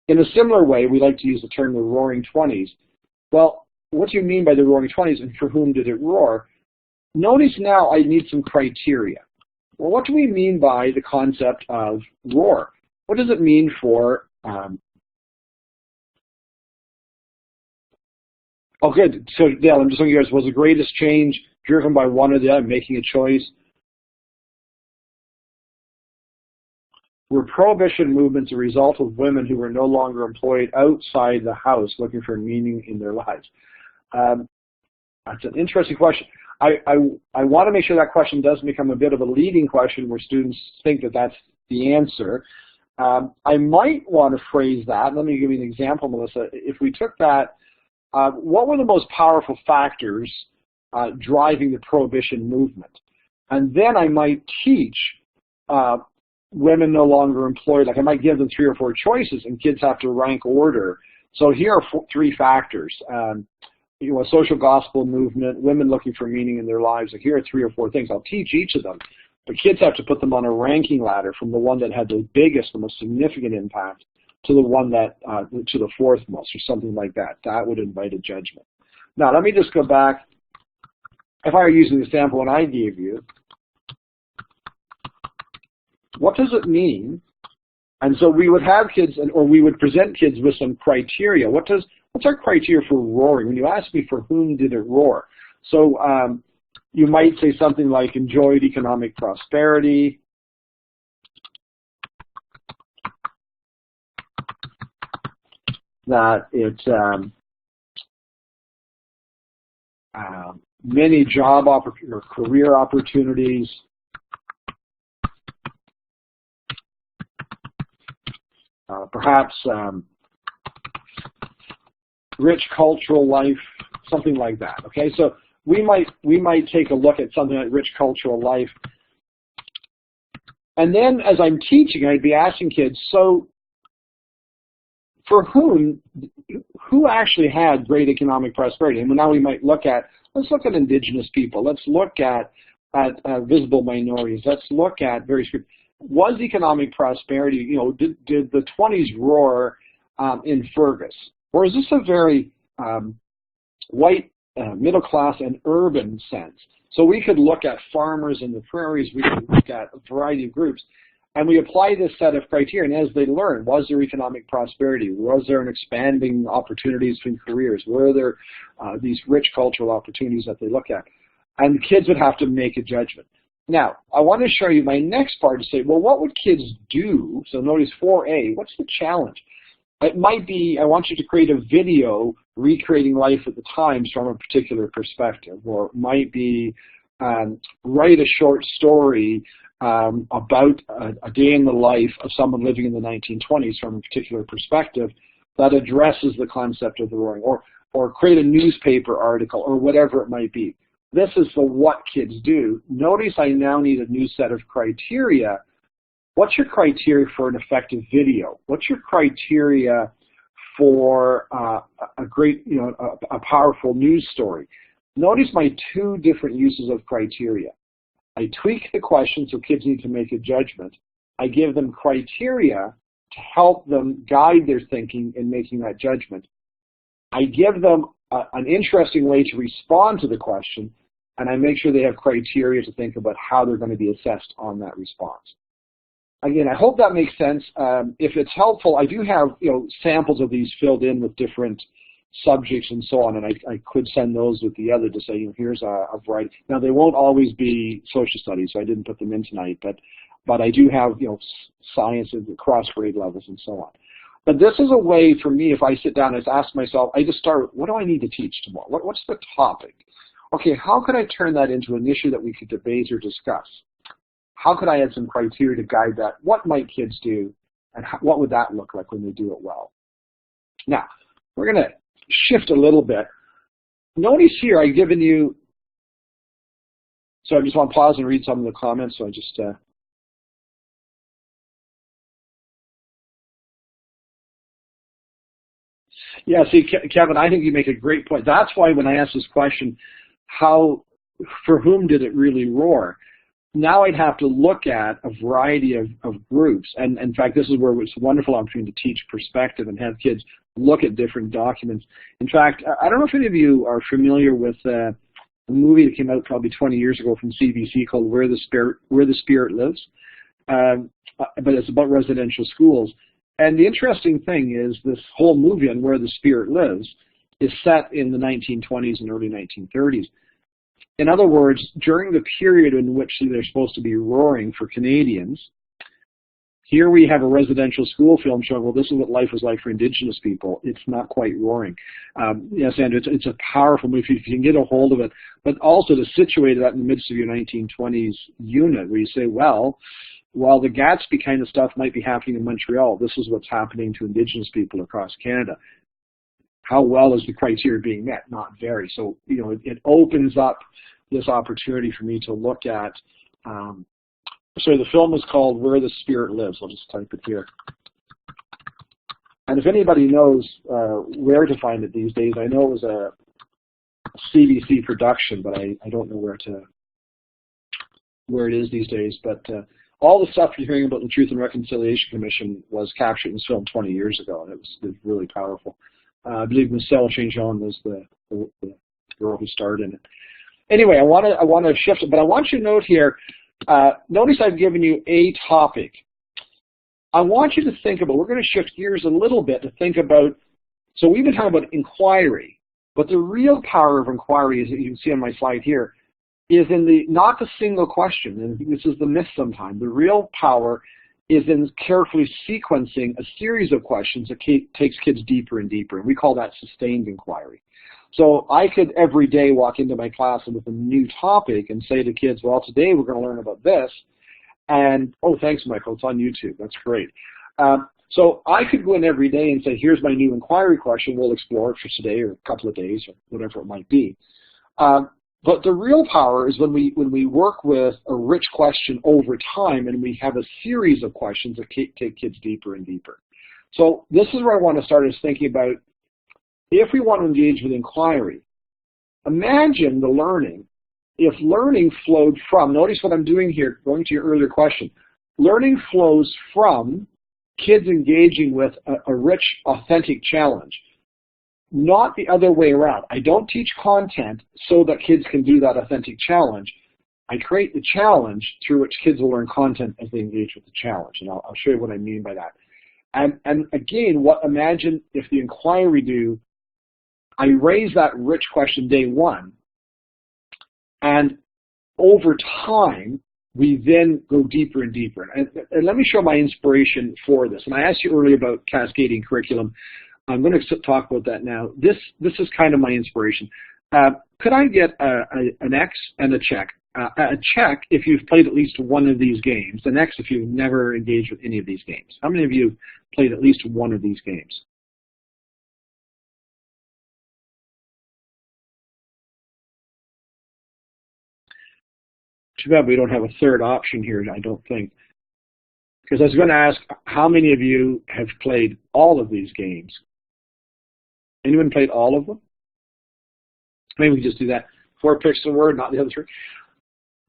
Speaker 2: In a similar way, we like to use the term the roaring 20s. Well, what do you mean by the roaring 20s and for whom did it roar? Notice now I need some criteria. Well, what do we mean by the concept of roar? What does it mean for, oh good, so Dale, I'm just looking at yours, was the greatest change driven by one or the other, making a choice? Were prohibition movements a result of women who were no longer employed outside the house looking for meaning in their lives? That's an interesting question. I want to make sure that question doesn't become a bit of a leading question where students think that that's the answer. I might want to phrase that. Let me give you an example, Melissa. If we took that, what were the most powerful factors driving the prohibition movement? And then I might teach women no longer employed, like I might give them 3 or 4 choices and kids have to rank order. So here are 3 factors. A social gospel movement, women looking for meaning in their lives. Like here are 3 or 4 things. I'll teach each of them, but kids have to put them on a ranking ladder from the one that had the biggest, the most significant impact to the one that, to the 4th most, or something like that. That would invite a judgment. Now, let me just go back. If I were using the sample one I gave you, what does it mean? And so we would have kids, or we would present kids with some criteria. What's our criteria for roaring? When you ask me for whom did it roar? So you might say something like enjoyed economic prosperity, that it many job or career opportunities, perhaps rich cultural life, something like that. Okay, so we might take a look at something like rich cultural life, and then as I'm teaching, I'd be asking kids, so for who actually had great economic prosperity? And now we might let's look at indigenous people. Let's look at visible minorities. Let's look at various groups. Was economic prosperity, did the 20s roar in Fergus? Or is this a very white, middle class and urban sense? So we could look at farmers in the prairies, we could look at a variety of groups, and we apply this set of criteria, and as they learn, was there economic prosperity? Was there an expanding opportunities in careers? Were there these rich cultural opportunities that they look at? And the kids would have to make a judgment. Now, I want to show you my next part to say, well, what would kids do? So notice 4A, what's the challenge? It might be, I want you to create a video recreating life at the times from a particular perspective, or it might be write a short story about a day in the life of someone living in the 1920s from a particular perspective that addresses the concept of the roaring, or create a newspaper article, or whatever it might be. This is the what kids do. Notice I now need a new set of criteria. What's your criteria for an effective video? What's your criteria for a great, a powerful news story? Notice my two different uses of criteria. I tweak the question so kids need to make a judgment. I give them criteria to help them guide their thinking in making that judgment. I give them an interesting way to respond to the question, and I make sure they have criteria to think about how they're going to be assessed on that response. Again, I hope that makes sense. If it's helpful, I do have samples of these filled in with different subjects and so on, and I could send those with the other to say, here's a variety. Now, they won't always be social studies, so I didn't put them in tonight, but I do have science at cross grade levels and so on. But this is a way for me, if I sit down and ask myself, I just start, what do I need to teach tomorrow? What's the topic? Okay, how could I turn that into an issue that we could debate or discuss? How could I add some criteria to guide that? What might kids do, and what would that look like when they do it well? Now, we're going to shift a little bit. Notice here I've given you, so I just want to pause and read some of the comments, so I just, yeah, see, Kevin, I think you make a great point. That's why when I asked this question, for whom did it really roar? Now I'd have to look at a variety of groups, and in fact, this is where it's a wonderful opportunity to teach perspective and have kids look at different documents. In fact, I don't know if any of you are familiar with a movie that came out probably 20 years ago from CBC called Where the Spirit Lives, but it's about residential schools. And the interesting thing is this whole movie on Where the Spirit Lives is set in the 1920s and early 1930s. In other words, during the period in which they're supposed to be roaring for Canadians, here we have a residential school film showing, well, this is what life was like for Indigenous people. It's not quite roaring. Yes, Andrew, it's a powerful movie if you can get a hold of it, but also to situate that in the midst of your 1920s unit where you say, well, while the Gatsby kind of stuff might be happening in Montreal, this is what's happening to Indigenous people across Canada. How well is the criteria being met? Not very. So, it opens up this opportunity for me to look at, so the film is called Where the Spirit Lives. I'll just type it here. And if anybody knows where to find it these days, I know it was a CBC production, but I don't know where it is these days. But all the stuff you're hearing about the Truth and Reconciliation Commission was captured in this film 20 years ago, and it was really powerful. I believe Michelle St-Jean was the girl who starred in it. Anyway, I want to shift it, but I want you to note here, notice I've given you a topic. I want you to think about, we're going to shift gears a little bit to think about, so we've been talking about inquiry, but the real power of inquiry, as you can see on my slide here, is in not the single question, and this is the myth sometimes. The real power is in carefully sequencing a series of questions that takes kids deeper and deeper, and we call that sustained inquiry. So I could every day walk into my class with a new topic and say to kids, well, today we're going to learn about this. And, oh, thanks, Michael, it's on YouTube. That's great. So I could go in every day and say, here's my new inquiry question. We'll explore it for today or a couple of days or whatever it might be. But the real power is when we work with a rich question over time and we have a series of questions that take kids deeper and deeper. So this is where I want to start is thinking about if we want to engage with inquiry, imagine the learning. If learning flowed from, notice what I'm doing here, going to your earlier question, learning flows from kids engaging with a rich, authentic challenge, not the other way around. I don't teach content so that kids can do that authentic challenge. I create the challenge through which kids will learn content as they engage with the challenge, and I'll show you what I mean by that. And again, imagine if the inquiry do, I raise that rich question day one, and over time, we then go deeper and deeper. And let me show my inspiration for this. And I asked you earlier about cascading curriculum. I'm going to talk about that now. This is kind of my inspiration. Could I get an X and a check? A check if you've played at least one of these games, an X if you've never engaged with any of these games. How many of you have played at least one of these games? Too bad we don't have a third option here, I don't think. Because I was going to ask, how many of you have played all of these games? Anyone played all of them? Maybe we just do that. 4 picks a word, not the other 3.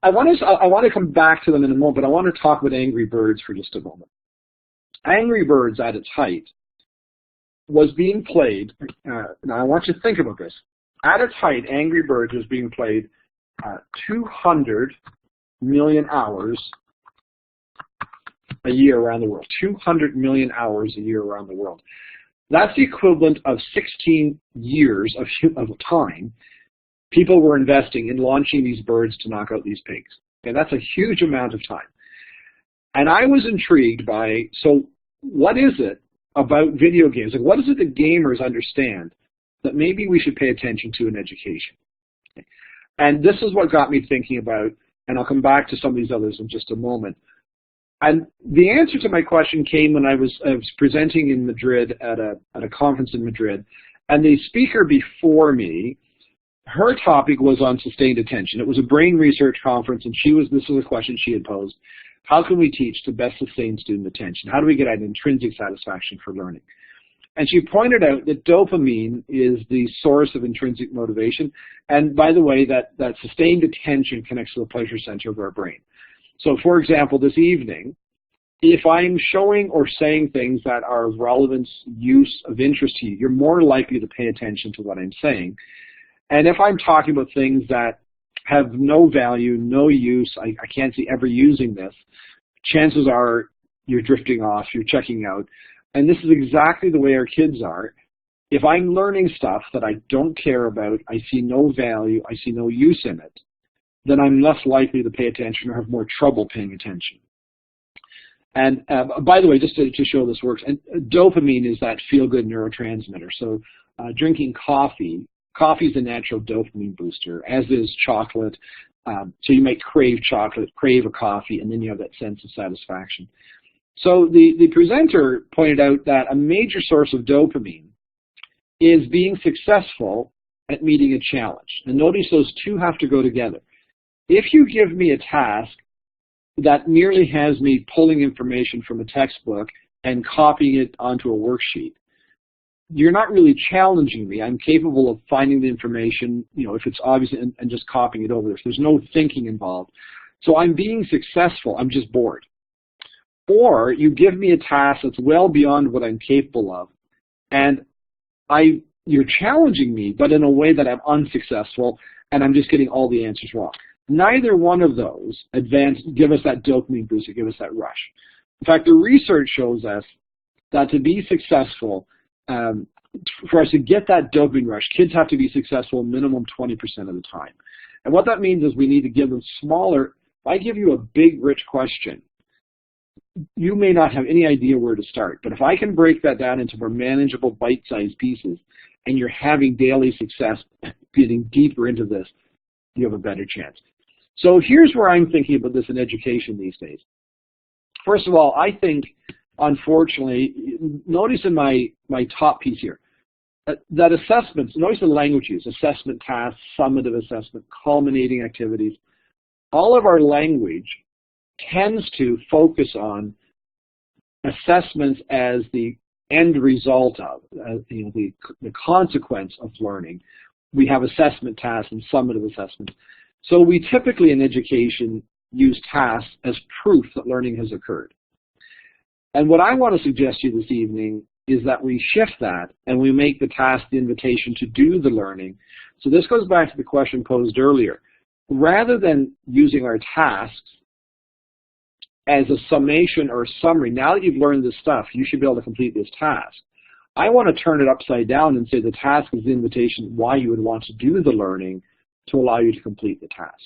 Speaker 2: I want to come back to them in a moment, but I want to talk about Angry Birds for just a moment. Angry Birds at its height was being played, now I want you to think about this. At its height, Angry Birds was being played 200 million hours a year around the world. 200 million hours a year around the world. That's the equivalent of 16 years of time people were investing in launching these birds to knock out these pigs. Okay, that's a huge amount of time. And I was intrigued by, so what is it about video games? Like, what is it that gamers understand that maybe we should pay attention to in education? Okay. And this is what got me thinking about, and I'll come back to some of these others in just a moment. And the answer to my question came when I was presenting in Madrid at a conference in Madrid, and the speaker before me, her topic was on sustained attention. It was a brain research conference, and this was a question she had posed. How can we teach to best sustain student attention? How do we get at intrinsic satisfaction for learning? And she pointed out that dopamine is the source of intrinsic motivation. And by the way, that sustained attention connects to the pleasure center of our brain. So for example, this evening, if I'm showing or saying things that are of relevance, use, of interest to you, you're more likely to pay attention to what I'm saying. And if I'm talking about things that have no value, no use, I can't see ever using this, chances are you're drifting off, you're checking out. And this is exactly the way our kids are. If I'm learning stuff that I don't care about, I see no value, I see no use in it, then I'm less likely to pay attention or have more trouble paying attention. And by the way, just to show this works, and dopamine is that feel-good neurotransmitter. So drinking coffee is a natural dopamine booster, as is chocolate. So you might crave chocolate, crave a coffee, and then you have that sense of satisfaction. So the presenter pointed out that a major source of dopamine is being successful at meeting a challenge. And notice those two have to go together. If you give me a task that merely has me pulling information from a textbook and copying it onto a worksheet, you're not really challenging me. I'm capable of finding the information, if it's obvious, and just copying it over there. So there's no thinking involved. So I'm being successful. I'm just bored. Or you give me a task that's well beyond what I'm capable of, and you're challenging me, but in a way that I'm unsuccessful, and I'm just getting all the answers wrong. Neither one of those give us that dopamine boost or give us that rush. In fact, the research shows us that to be successful, for us to get that dopamine rush, kids have to be successful minimum 20% of the time. And what that means is we need to give them smaller. If I give you a big, rich question, you may not have any idea where to start. But if I can break that down into more manageable, bite-sized pieces, and you're having daily success getting deeper into this, you have a better chance. So here's where I'm thinking about this in education these days. First of all, I think, unfortunately, notice in my top piece here, that assessments, notice the language use, assessment tasks, summative assessment, culminating activities, all of our language tends to focus on assessments as the end result of, the consequence of learning. We have assessment tasks and summative assessments. So we typically in education use tasks as proof that learning has occurred. And what I want to suggest to you this evening is that we shift that and we make the task the invitation to do the learning. So this goes back to the question posed earlier. Rather than using our tasks as a summation or a summary, now that you've learned this stuff, you should be able to complete this task. I want to turn it upside down and say the task is the invitation why you would want to do the learning to allow you to complete the task.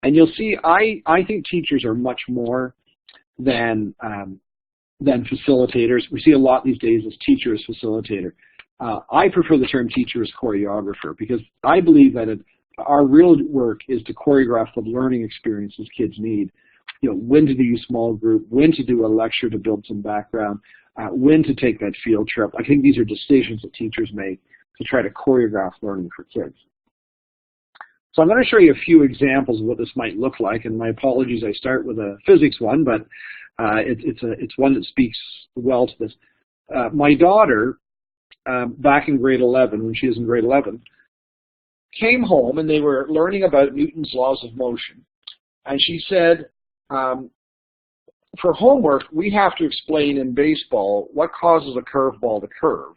Speaker 2: And you'll see, I think teachers are much more than facilitators. We see a lot these days as teacher as facilitator. I prefer the term teacher as choreographer because I believe that our real work is to choreograph the learning experiences kids need. You know, when to do small group, when to do a lecture to build some background, when to take that field trip. I think these are decisions that teachers make to try to choreograph learning for kids. So I'm going to show you a few examples of what this might look like, and my apologies, I start with a physics one, but it's one that speaks well to this. My daughter, back in grade 11, when she was in grade 11, came home and they were learning about Newton's laws of motion. And she said, for homework, we have to explain in baseball what causes a curveball to curve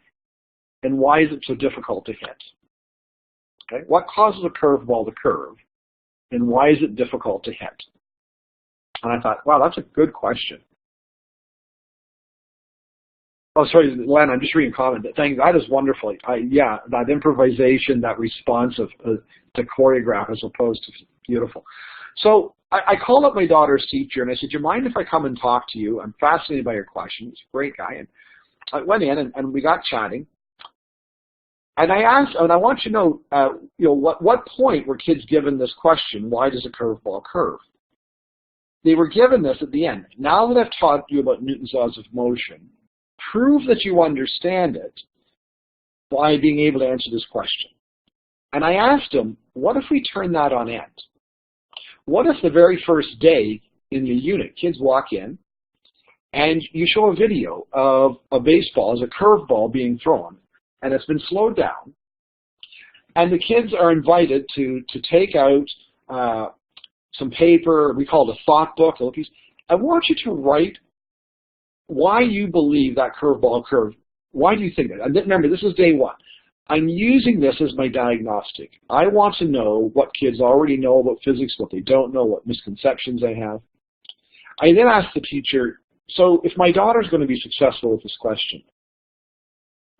Speaker 2: and why is it so difficult to hit. Okay? What causes a curveball to curve and why is it difficult to hit? And I thought, wow, that's a good question. Oh, sorry, Len, I'm just reading a comment. That is wonderful. Yeah, that improvisation, that response to choreograph as opposed to beautiful. So I called up my daughter's teacher and I said, do you mind if I come and talk to you? I'm fascinated by your question. He's a great guy. And I went in and we got chatting. And I asked, and I want you to know, what point were kids given this question, why does a curveball curve? They were given this at the end. Now that I've taught you about Newton's laws of motion, prove that you understand it by being able to answer this question. And I asked them, what if we turn that on end? What if the very first day in the unit, kids walk in and you show a video of a baseball as a curveball being thrown and it's been slowed down and the kids are invited to take out some paper, we call it a thought book, a little piece. I want you to write why you believe that curveball curved. Why do you think that? And remember, this is day one. I'm using this as my diagnostic. I want to know what kids already know about physics, what they don't know, what misconceptions they have. I then asked the teacher, so if my daughter's going to be successful with this question,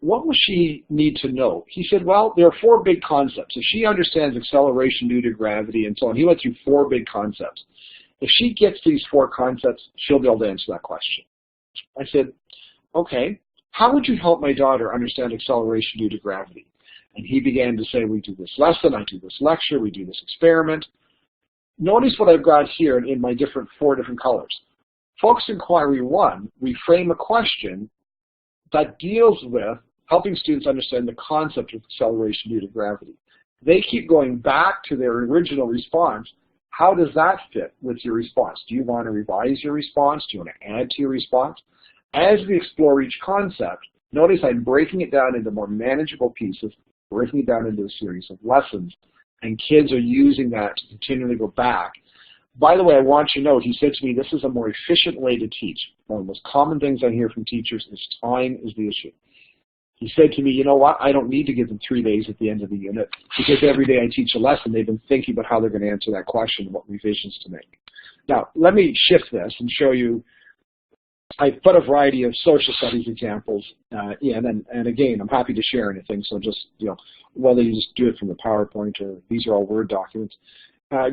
Speaker 2: what will she need to know? He said, well, there are 4 big concepts. If she understands acceleration due to gravity and so on, he went through 4 big concepts. If she gets these 4 concepts, she'll be able to answer that question. I said, okay, how would you help my daughter understand acceleration due to gravity? And he began to say, we do this lesson, I do this lecture, we do this experiment. Notice what I've got here in my 4 different colors. Focus Inquiry 1, we frame a question that deals with helping students understand the concept of acceleration due to gravity. They keep going back to their original response. How does that fit with your response? Do you want to revise your response? Do you want to add to your response? As we explore each concept, notice I'm breaking it down into more manageable pieces, breaking it down into a series of lessons, and kids are using that to continually go back. By the way, I want you to know, he said to me, this is a more efficient way to teach. One of the most common things I hear from teachers is time is the issue. He said to me, you know what, I don't need to give them 3 days at the end of the unit because every day I teach a lesson, they've been thinking about how they're going to answer that question and what revisions to make. Now, let me shift this and show you, I put a variety of social studies examples in, and again, I'm happy to share anything, so just, whether you just do it from the PowerPoint or these are all Word documents.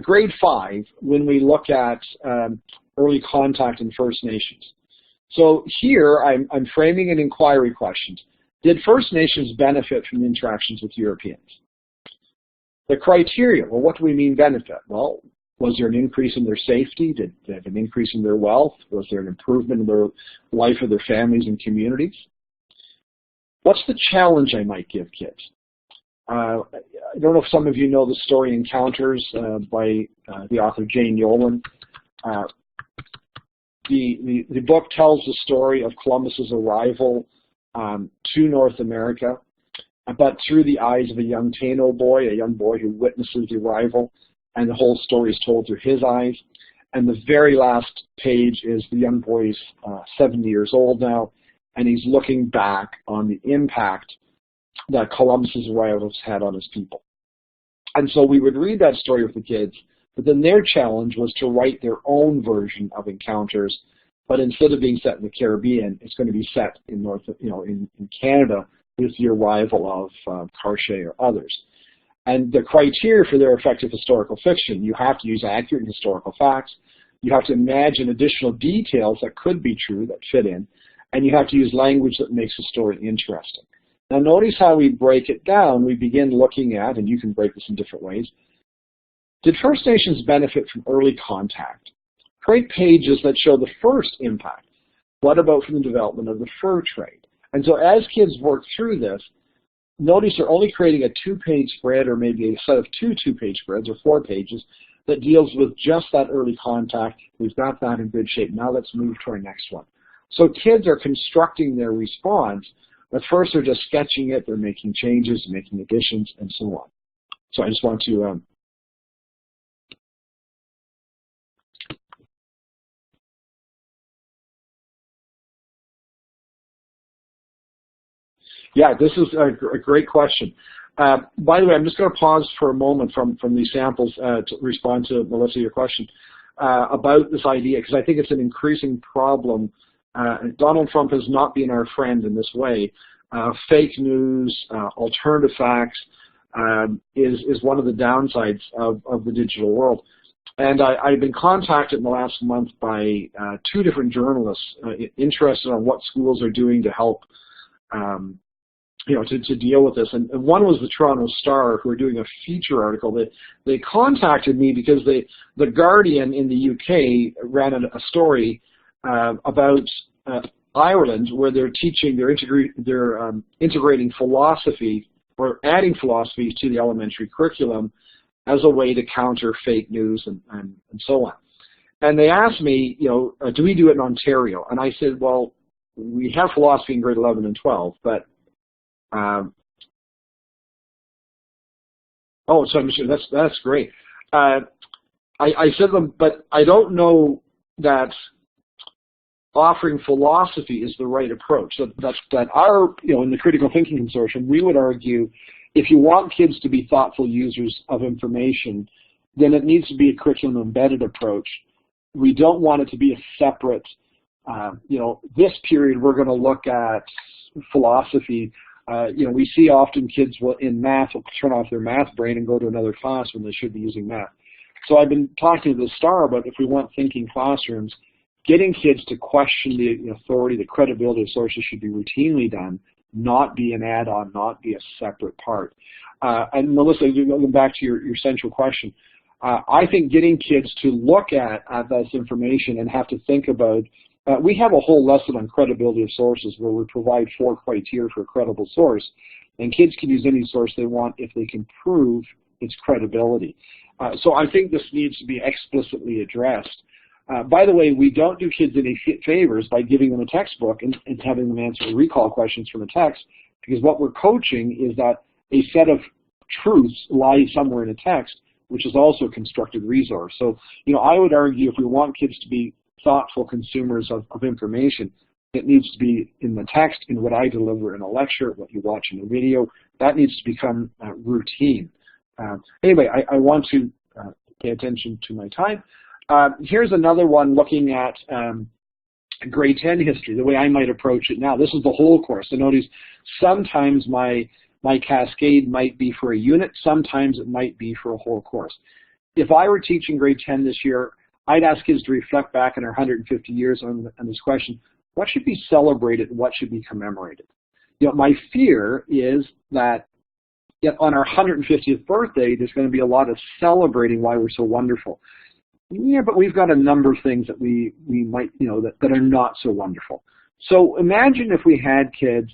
Speaker 2: Grade 5, when we look at early contact in First Nations. So here, I'm framing an inquiry question. Did First Nations benefit from interactions with Europeans? The criteria, well, what do we mean benefit? Well, was there an increase in their safety? Did they have an increase in their wealth? Was there an improvement in their life of their families and communities? What's the challenge I might give kids? I don't know if some of you know the story Encounters by the author Jane Yolen. The book tells the story of Columbus's arrival to North America, but through the eyes of a young Taino boy, a young boy who witnesses the arrival, and the whole story is told through his eyes. And the very last page is the young boy's 70 years old now, and he's looking back on the impact that Columbus's arrival has had on his people. And so we would read that story with the kids, but then their challenge was to write their own version of Encounters, but instead of being set in the Caribbean, it's going to be set in in Canada with the arrival of Cartier or others. And the criteria for their effective historical fiction, you have to use accurate historical facts, you have to imagine additional details that could be true, that fit in, and you have to use language that makes the story interesting. Now notice how we break it down. We begin looking at, and you can break this in different ways, did First Nations benefit from early contact? Create pages that show the first impact. What about from the development of the fur trade? And so as kids work through this, notice they're only creating a 2-page spread or maybe a set of 2 2-page spreads or 4 pages that deals with just that early contact. We've got that in good shape. Now let's move to our next one. So kids are constructing their response, but first they're just sketching it, they're making changes, making additions, and so on. So I just want to yeah, this is a great question. By the way, I'm just going to pause for a moment from these samples to respond to, Melissa, your question about this idea, because I think it's an increasing problem. Donald Trump has not been our friend in this way. Fake news, alternative facts is one of the downsides of the digital world. And I've been contacted in the last month by 2 different journalists interested in what schools are doing to help to deal with this. And one was the Toronto Star, who are doing a feature article. They contacted me because the Guardian in the UK ran a story about Ireland, where they're teaching, they're integrating philosophy or adding philosophy to the elementary curriculum as a way to counter fake news and so on. And they asked me, do we do it in Ontario? And I said, well, we have philosophy in grade 11 and 12, but so I'm sure that's great. I said to them, but I don't know that offering philosophy is the right approach. That our, in the Critical Thinking Consortium, we would argue if you want kids to be thoughtful users of information, then it needs to be a curriculum embedded approach. We don't want it to be a separate, this period we're going to look at philosophy. We see often kids in math will turn off their math brain and go to another class when they should be using math. So I've been talking to the Star about if we want thinking classrooms, getting kids to question the authority, the credibility of sources should be routinely done, not be an add-on, not be a separate part. And Melissa, going back to your central question, I think getting kids to look at this information and have to think about, we have a whole lesson on credibility of sources where we provide 4 criteria for a credible source, and kids can use any source they want if they can prove its credibility. So I think this needs to be explicitly addressed. By the way, we don't do kids any favors by giving them a textbook and having them answer recall questions from a text, because what we're coaching is that a set of truths lies somewhere in a text, which is also a constructed resource. So, I would argue if we want kids to be thoughtful consumers of information, it needs to be in the text, in what I deliver in a lecture, what you watch in a video. That needs to become routine. Anyway, I want to pay attention to my time. Here's another one looking at grade 10 history, the way I might approach it now. This is the whole course. So notice sometimes my cascade might be for a unit, sometimes it might be for a whole course. If I were teaching grade 10 this year, I'd ask kids to reflect back on our 150 years on this question, what should be celebrated and what should be commemorated? My fear is that on our 150th birthday, there's going to be a lot of celebrating why we're so wonderful. Yeah, but we've got a number of things that we might, that are not so wonderful. So imagine if we had kids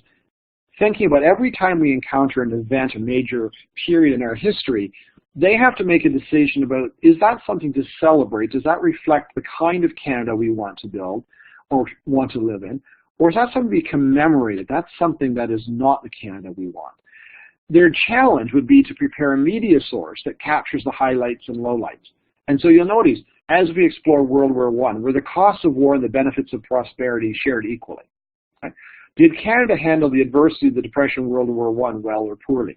Speaker 2: thinking about every time we encounter an event, a major period in our history, they have to make a decision about, is that something to celebrate? Does that reflect the kind of Canada we want to build or want to live in? Or is that something to be commemorated? That's something that is not the Canada we want. Their challenge would be to prepare a media source that captures the highlights and lowlights. And so you'll notice, as we explore World War I, were the costs of war and the benefits of prosperity shared equally? Right? Did Canada handle the adversity of the Depression, World War I well or poorly?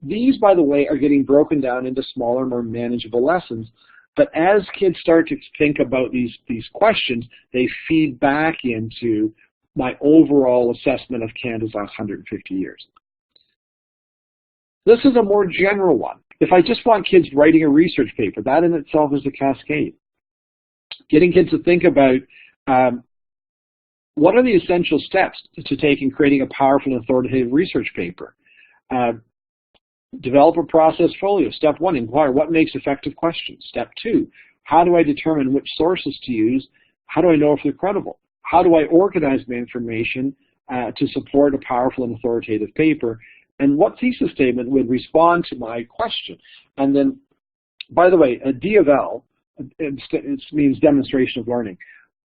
Speaker 2: These, by the way, are getting broken down into smaller, more manageable lessons. But as kids start to think about these questions, they feed back into my overall assessment of Canada's last 150 years. This is a more general one. If I just want kids writing a research paper, that in itself is a cascade. Getting kids to think about what are the essential steps to take in creating a powerful and authoritative research paper. Develop a process folio. Step 1, inquire what makes effective questions. Step 2, how do I determine which sources to use? How do I know if they're credible? How do I organize my information to support a powerful and authoritative paper? And what thesis statement would respond to my question? And then, by the way, a D of L, it means demonstration of learning.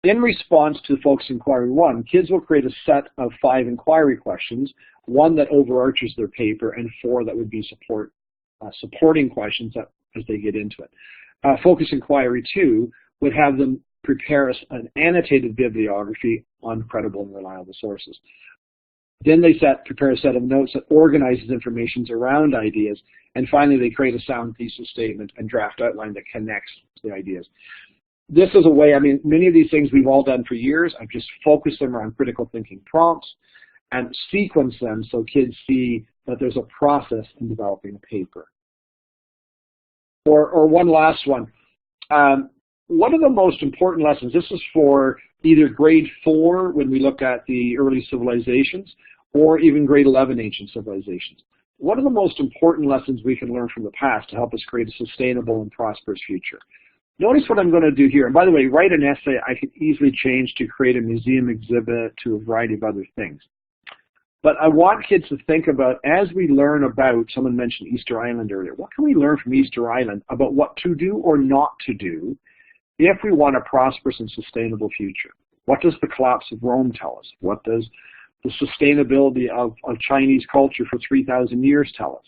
Speaker 2: In response to Focus Inquiry 1, kids will create a set of 5 inquiry questions, 1 that overarches their paper, and 4 that would be supporting questions as they get into it. Focus Inquiry 2 would have them prepare an annotated bibliography on credible and reliable sources. Then they prepare a set of notes that organizes information around ideas. And finally, they create a sound thesis statement and draft outline that connects the ideas. This is a way, many of these things we've all done for years. I've just focused them around critical thinking prompts and sequence them so kids see that there's a process in developing a paper. Or one last one. What are the most important lessons? This is for either grade 4 when we look at the early civilizations or even grade 11 ancient civilizations. What are the most important lessons we can learn from the past to help us create a sustainable and prosperous future? Notice what I'm going to do here. And by the way, write an essay I could easily change to create a museum exhibit to a variety of other things. But I want kids to think about, as we learn about, someone mentioned Easter Island earlier, what can we learn from Easter Island about what to do or not to do if we want a prosperous and sustainable future? What does the collapse of Rome tell us? What does the sustainability of Chinese culture for 3,000 years tell us?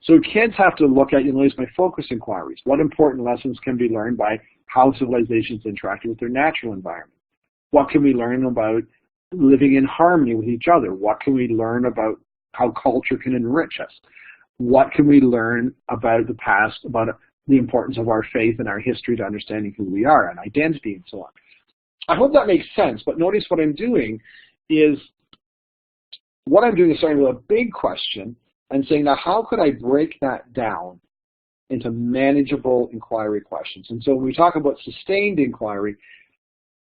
Speaker 2: So kids have to look at, notice my focus inquiries. What important lessons can be learned by how civilizations interact with their natural environment? What can we learn about living in harmony with each other? What can we learn about how culture can enrich us? What can we learn about the past, about the importance of our faith and our history to understanding who we are and identity and so on? I hope that makes sense, but notice what I'm doing is starting with a big question and saying, now how could I break that down into manageable inquiry questions? And so when we talk about sustained inquiry,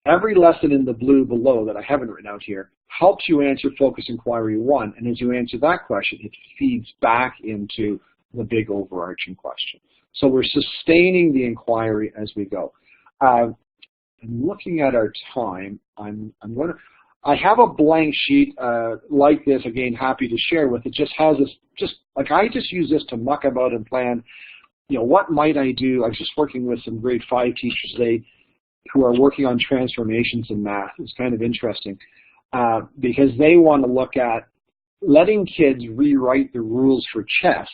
Speaker 2: every lesson in the blue below that I haven't written out here helps you answer Focus Inquiry 1, and as you answer that question, it feeds back into the big overarching question. So we're sustaining the inquiry as we go. I'm looking at our time. I have a blank sheet like this, again, happy to share with. It just has this, I just use this to muck about and plan, what might I do? I was just working with some grade 5 teachers today who are working on transformations in math. It's kind of interesting because they want to look at letting kids rewrite the rules for chess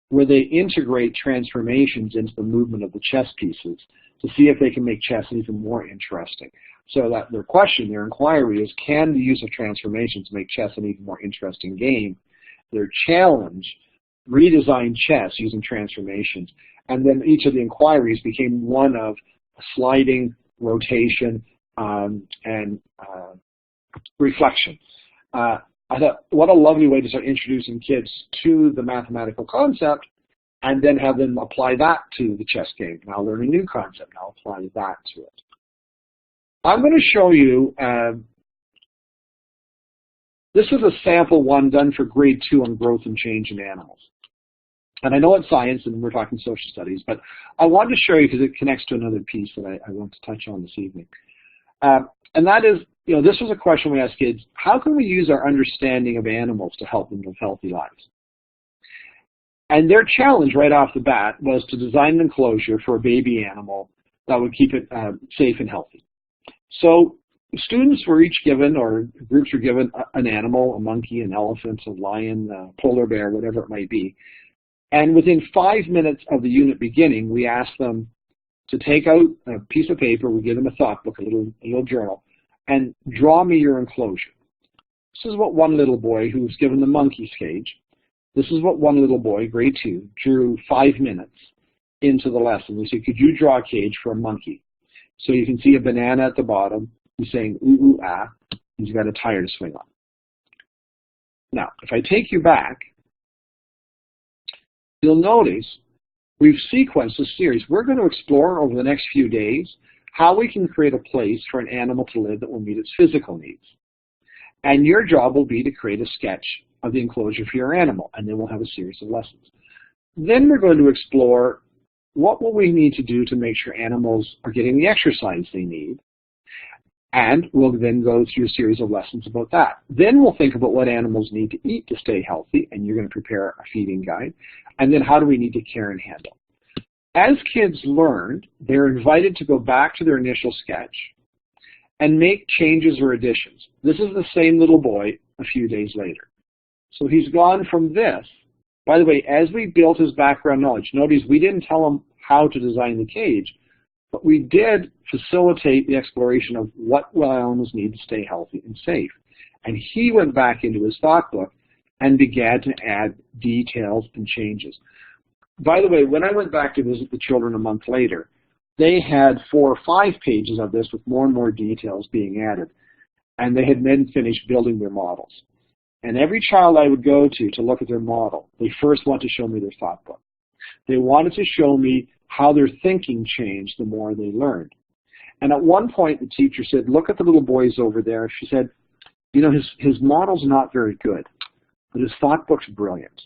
Speaker 2: where they integrate transformations into the movement of the chess pieces to see if they can make chess even more interesting. So that their inquiry is, can the use of transformations make chess an even more interesting game? Their challenge, redesign chess using transformations. And then each of the inquiries became one of sliding, rotation, and reflection. I thought, what a lovely way to start introducing kids to the mathematical concept and then have them apply that to the chess game. Now learn a new concept, now apply that to it. I'm going to show you This is a sample one done for grade 2 on growth and change in animals. And I know it's science and we're talking social studies, but I wanted to show you because it connects to another piece that I want to touch on this evening. And that is, this was a question we asked kids: how can we use our understanding of animals to help them live healthy lives? And their challenge right off the bat was to design an enclosure for a baby animal that would keep it safe and healthy. So students were each given, or groups were given, an animal, a monkey, an elephant, a lion, a polar bear, whatever it might be. And within 5 minutes of the unit beginning, we asked them to take out a piece of paper. We give them a thought book, a little journal, and draw me your enclosure. This is what one little boy who was given the monkey's cage, this is what one little boy, grade 2, drew 5 minutes into the lesson. We said, could you draw a cage for a monkey? So you can see a banana at the bottom. He's saying, ooh, ooh, ah. He's got a tire to swing on. Now, if I take you back, you'll notice we've sequenced a series. We're going to explore over the next few days how we can create a place for an animal to live that will meet its physical needs. And your job will be to create a sketch of the enclosure for your animal, and then we'll have a series of lessons. Then we're going to explore what will we need to do to make sure animals are getting the exercise they need, and we'll then go through a series of lessons about that. Then we'll think about what animals need to eat to stay healthy, and you're going to prepare a feeding guide, and then how do we need to care and handle. As kids learned, they're invited to go back to their initial sketch and make changes or additions. This is the same little boy a few days later. So he's gone from this. By the way, as we built his background knowledge, notice we didn't tell him how to design the cage, but we did facilitate the exploration of what animals need to stay healthy and safe. And he went back into his thought book and began to add details and changes. By the way, when I went back to visit the children a month later, they had 4 or 5 pages of this with more and more details being added. And they had then finished building their models. And every child I would go to look at their model, they first want to show me their thought book. They wanted to show me how their thinking changed the more they learned. And at one point, the teacher said, look at the little boys over there. She said, his model's not very good, but his thought book's brilliant.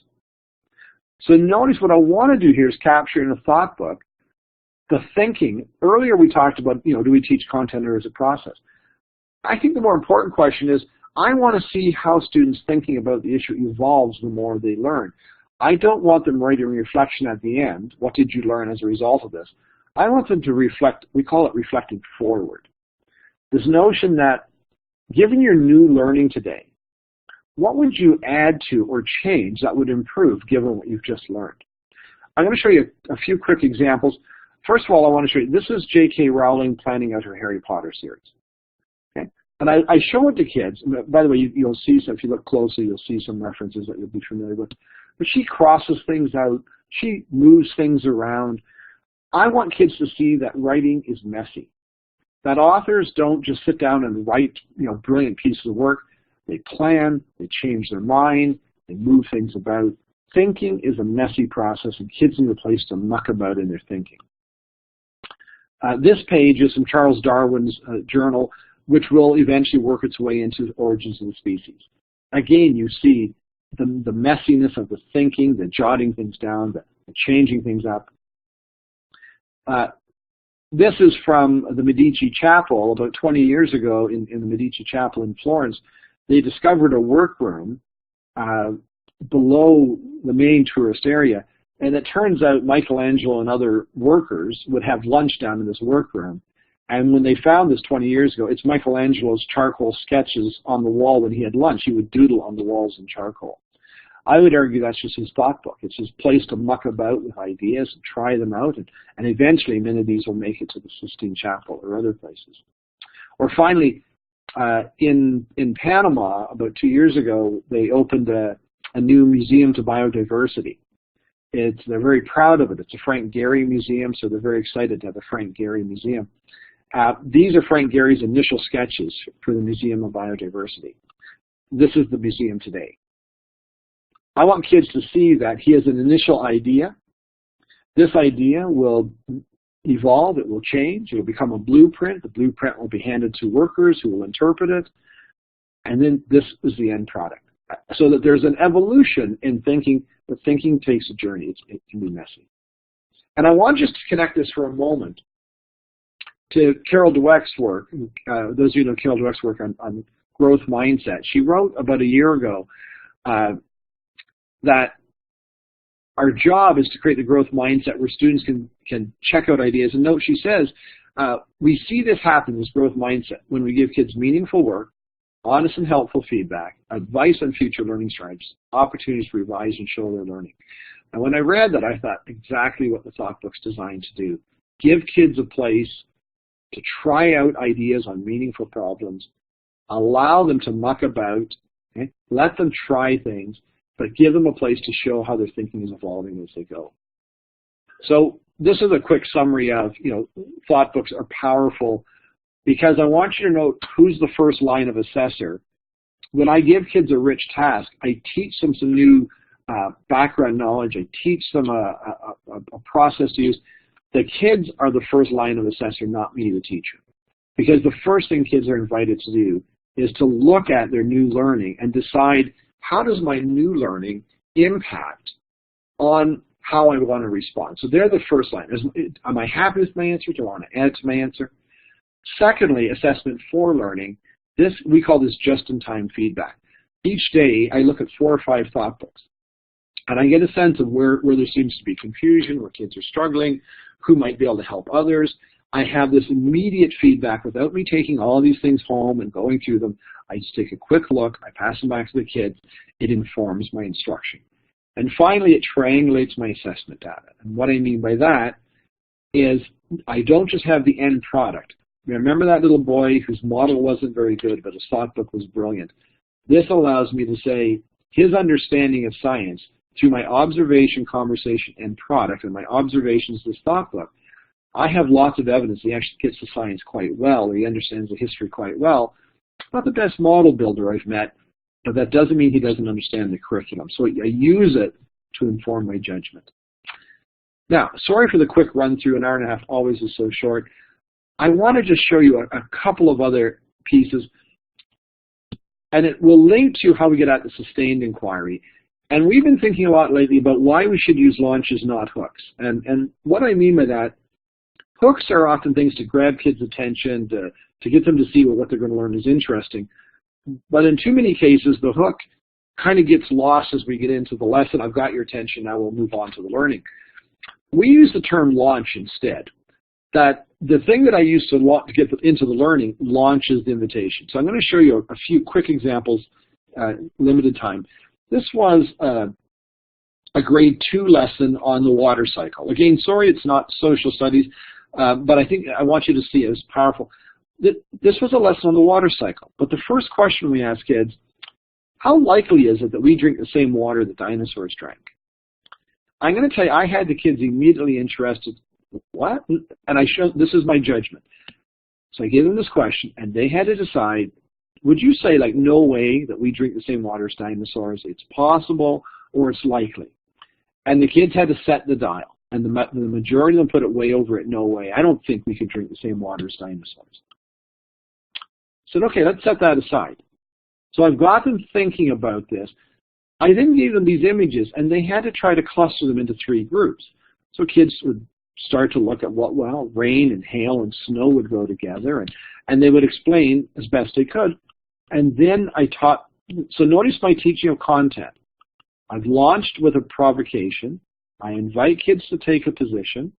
Speaker 2: So notice what I want to do here is capture in a thought book the thinking. Earlier we talked about, do we teach content or is it process? I think the more important question is, I want to see how students thinking about the issue evolves the more they learn. I don't want them writing a reflection at the end. What did you learn as a result of this? I want them to reflect. We call it reflecting forward. This notion that given your new learning today, what would you add to or change that would improve given what you've just learned? I'm going to show you a few quick examples. First of all, I want to show you, this is J.K. Rowling planning out her Harry Potter series. Okay? And I show it to kids. By the way, you'll see, so if you look closely, you'll see some references that you'll be familiar with. But she crosses things out. She moves things around. I want kids to see that writing is messy. That authors don't just sit down and write, brilliant pieces of work. They plan, they change their mind, they move things about. Thinking is a messy process, and kids need a place to muck about in their thinking. This page is from Charles Darwin's journal, which will eventually work its way into Origins of the Species. Again, you see the messiness of the thinking, the jotting things down, the changing things up. This is from the Medici Chapel. About 20 years ago in the Medici Chapel in Florence, they discovered a workroom below the main tourist area. And it turns out Michelangelo and other workers would have lunch down in this workroom. And when they found this 20 years ago, it's Michelangelo's charcoal sketches on the wall when he had lunch. He would doodle on the walls in charcoal. I would argue that's just his thought book. It's his place to muck about with ideas and try them out. And eventually, many of these will make it to the Sistine Chapel or other places. Or finally, in Panama, about 2 years ago, they opened a new museum to biodiversity. They're very proud of it. It's a Frank Gehry museum, so they're very excited to have a Frank Gehry museum. These are Frank Gehry's initial sketches for the Museum of Biodiversity. This is the museum today. I want kids to see that he has an initial idea. This idea will evolve, it will change, it will become a blueprint. The blueprint will be handed to workers who will interpret it. and then this is the end product. So that there's an evolution in thinking, but thinking takes a journey. It can be messy. And I want just to connect this for a moment to Carol Dweck's work. Those of you who know Carol Dweck's work on growth mindset. She wrote about a year ago that our job is to create the growth mindset where students can check out ideas. And note, she says, we see this happen, this growth mindset, when we give kids meaningful work, honest and helpful feedback, advice on future learning strategies, opportunities to revise and show their learning. And when I read that, I thought exactly what the thought book's designed to do. Give kids a place to try out ideas on meaningful problems, allow them to muck about, okay? Let them try things, but give them a place to show how their thinking is evolving as they go. So this is a quick summary of, thought books are powerful because I want you to note who's the first line of assessor. When I give kids a rich task, I teach them some new background knowledge. I teach them a process to use. The kids are the first line of assessor, not me, the teacher. Because the first thing kids are invited to do is to look at their new learning and decide, how does my new learning impact on how I want to respond? So they're the first line. Am I happy with my answer? Do I want to add to my answer? Secondly, assessment for learning. We call this just-in-time feedback. Each day, I look at 4 or 5 thought books, and I get a sense of where there seems to be confusion, where kids are struggling, who might be able to help others. I have this immediate feedback without me taking all these things home and going through them. I just take a quick look, I pass them back to the kids, it informs my instruction. And finally, it triangulates my assessment data. And what I mean by that is I don't just have the end product. Remember that little boy whose model wasn't very good, but his thought book was brilliant. This allows me to say his understanding of science through my observation, conversation, and product, and my observations, this thought book, I have lots of evidence he actually gets the science quite well, he understands the history quite well. Not the best model builder I've met, but that doesn't mean he doesn't understand the curriculum. So I use it to inform my judgment. Now, sorry for the quick run through, an hour and a half always is so short. I want to just show you a couple of other pieces, and it will link to how we get at the sustained inquiry. And we've been thinking a lot lately about why we should use launches, not hooks. And what I mean by that, hooks are often things to grab kids' attention, to get them to see what they're going to learn is interesting. But in too many cases, the hook kind of gets lost as we get into the lesson. I've got your attention, now we'll move on to the learning. We use the term launch instead. That the thing that I use to get into the learning launches the invitation. So I'm going to show you a few quick examples, limited time. This was a grade 2 lesson on the water cycle. Again, sorry it's not social studies, but I think I want you to see it as powerful. This was a lesson on the water cycle, but the first question we asked kids, how likely is it that we drink the same water that dinosaurs drank? I'm going to tell you, I had the kids immediately interested. What? And I showed, this is my judgment. So I gave them this question, and they had to decide, would you say, like, no way that we drink the same water as dinosaurs? It's possible, or it's likely. And the kids had to set the dial, and the majority of them put it way over it, no way. I don't think we could drink the same water as dinosaurs. I said, okay, let's set that aside. So I've got them thinking about this. I then gave them these images, and they had to try to cluster them into 3 groups. So kids would start to look at what, well, rain and hail and snow would go together, and they would explain as best they could. And then I taught, so notice my teaching of content. I've launched with a provocation. I invite kids to take a position.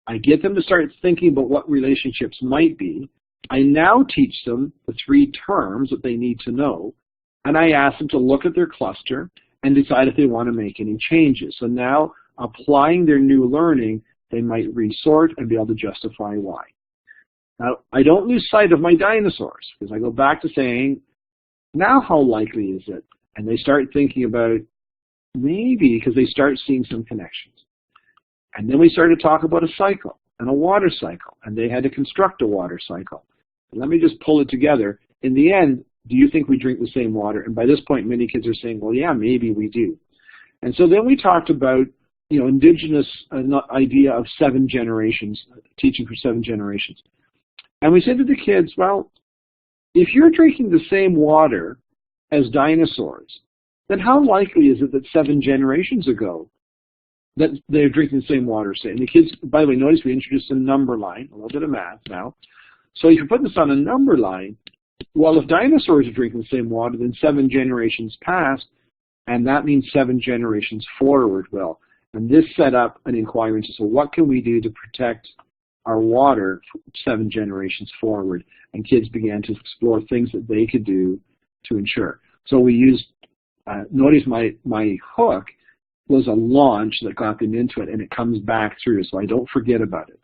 Speaker 2: I get them to start thinking about what relationships might be. I now teach them the 3 terms that they need to know, and I ask them to look at their cluster and decide if they want to make any changes. So now, applying their new learning, they might resort and be able to justify why. Now, I don't lose sight of my dinosaurs, because I go back to saying, now how likely is it? And they start thinking about, maybe, because they start seeing some connections. And then we started to talk about a cycle and a water cycle, and they had to construct a water cycle. And let me just pull it together. In the end, do you think we drink the same water? And by this point, many kids are saying, well, yeah, maybe we do. And so then we talked about, indigenous idea of 7 generations, teaching for 7 generations. And we said to the kids, well, If you're drinking the same water as dinosaurs, then how likely is it that 7 generations ago that they're drinking the same water, say? And the kids, by the way, notice we introduced a number line, a little bit of math now. So if you put this on a number line, well, if dinosaurs are drinking the same water, then 7 generations past, and that means 7 generations forward. Well, and this set up an inquiry into, so what can we do to protect our water 7 generations forward? And kids began to explore things that they could do to ensure. So we used, notice my hook was a launch that got them into it, and it comes back through, so I don't forget about it.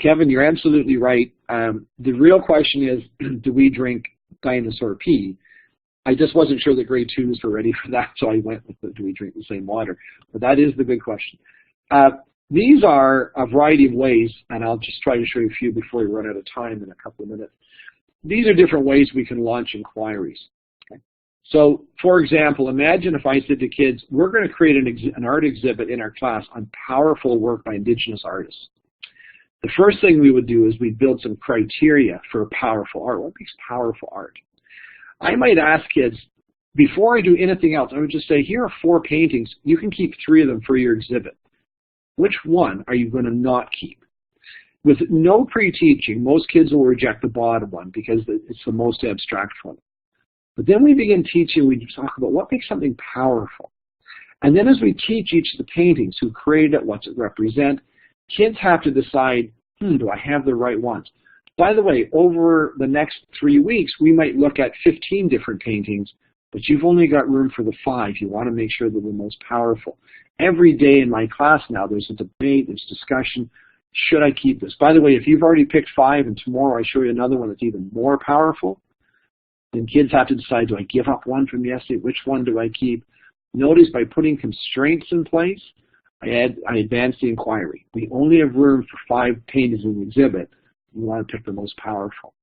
Speaker 2: Kevin, you're absolutely right. The real question is, do we drink dinosaur pee? I just wasn't sure that grade 2s were ready for that, so I went with the, do we drink the same water? But that is the big question. These are a variety of ways, and I'll just try to show you a few before we run out of time in a couple of minutes. These are different ways we can launch inquiries. Okay? So, for example, imagine if I said to kids, we're going to create an art exhibit in our class on powerful work by Indigenous artists. The first thing we would do is we'd build some criteria for powerful art. What makes powerful art? I might ask kids, before I do anything else, I would just say, here are 4 paintings. You can keep 3 of them for your exhibit. Which one are you going to not keep? With no pre-teaching, most kids will reject the bottom one because it's the most abstract one. But then we begin teaching, we talk about what makes something powerful. And then as we teach each of the paintings, who created it, what's it represent, kids have to decide, do I have the right ones? By the way, over the next 3 weeks, we might look at 15 different paintings, but you've only got room for the 5. You want to make sure they're the most powerful. Every day in my class now, there's a debate, there's discussion. Should I keep this? By the way, if you've already picked 5 and tomorrow I show you another one that's even more powerful, then kids have to decide, do I give up one from yesterday? Which one do I keep? Notice by putting constraints in place, I advance the inquiry. We only have room for 5 paintings in the exhibit. You want to pick the most powerful.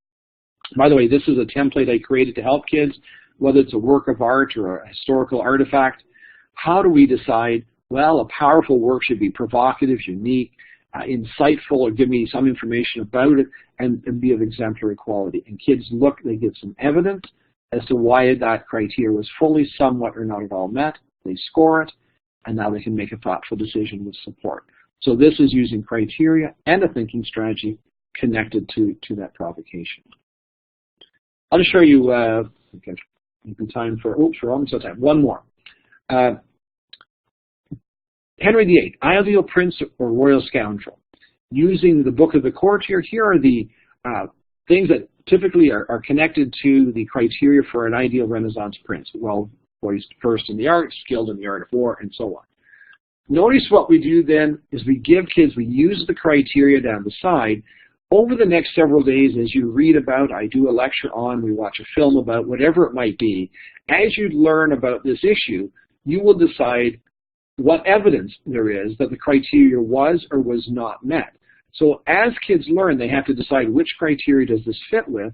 Speaker 2: By the way, this is a template I created to help kids, whether it's a work of art or a historical artifact. How do we decide, well, a powerful work should be provocative, unique, insightful, or give me some information about it, and be of exemplary quality. And kids look, they give some evidence as to why that criteria was fully, somewhat, or not at all met. They score it, and now they can make a thoughtful decision with support. So this is using criteria and a thinking strategy connected to that provocation. I'll just show you, okay, time for, oops, we're almost out of time. One more. Henry VIII, ideal prince or royal scoundrel. Using the Book of the Courtier, here are the things that typically are connected to the criteria for an ideal Renaissance prince. Well, voiced first in the arts, skilled in the art of war, and so on. Notice what we do then is we give kids, we use the criteria down the side. Over the next several days, as you read about, I do a lecture on, we watch a film about, whatever it might be, as you learn about this issue, you will decide what evidence there is that the criteria was or was not met. So as kids learn, they have to decide which criteria does this fit with.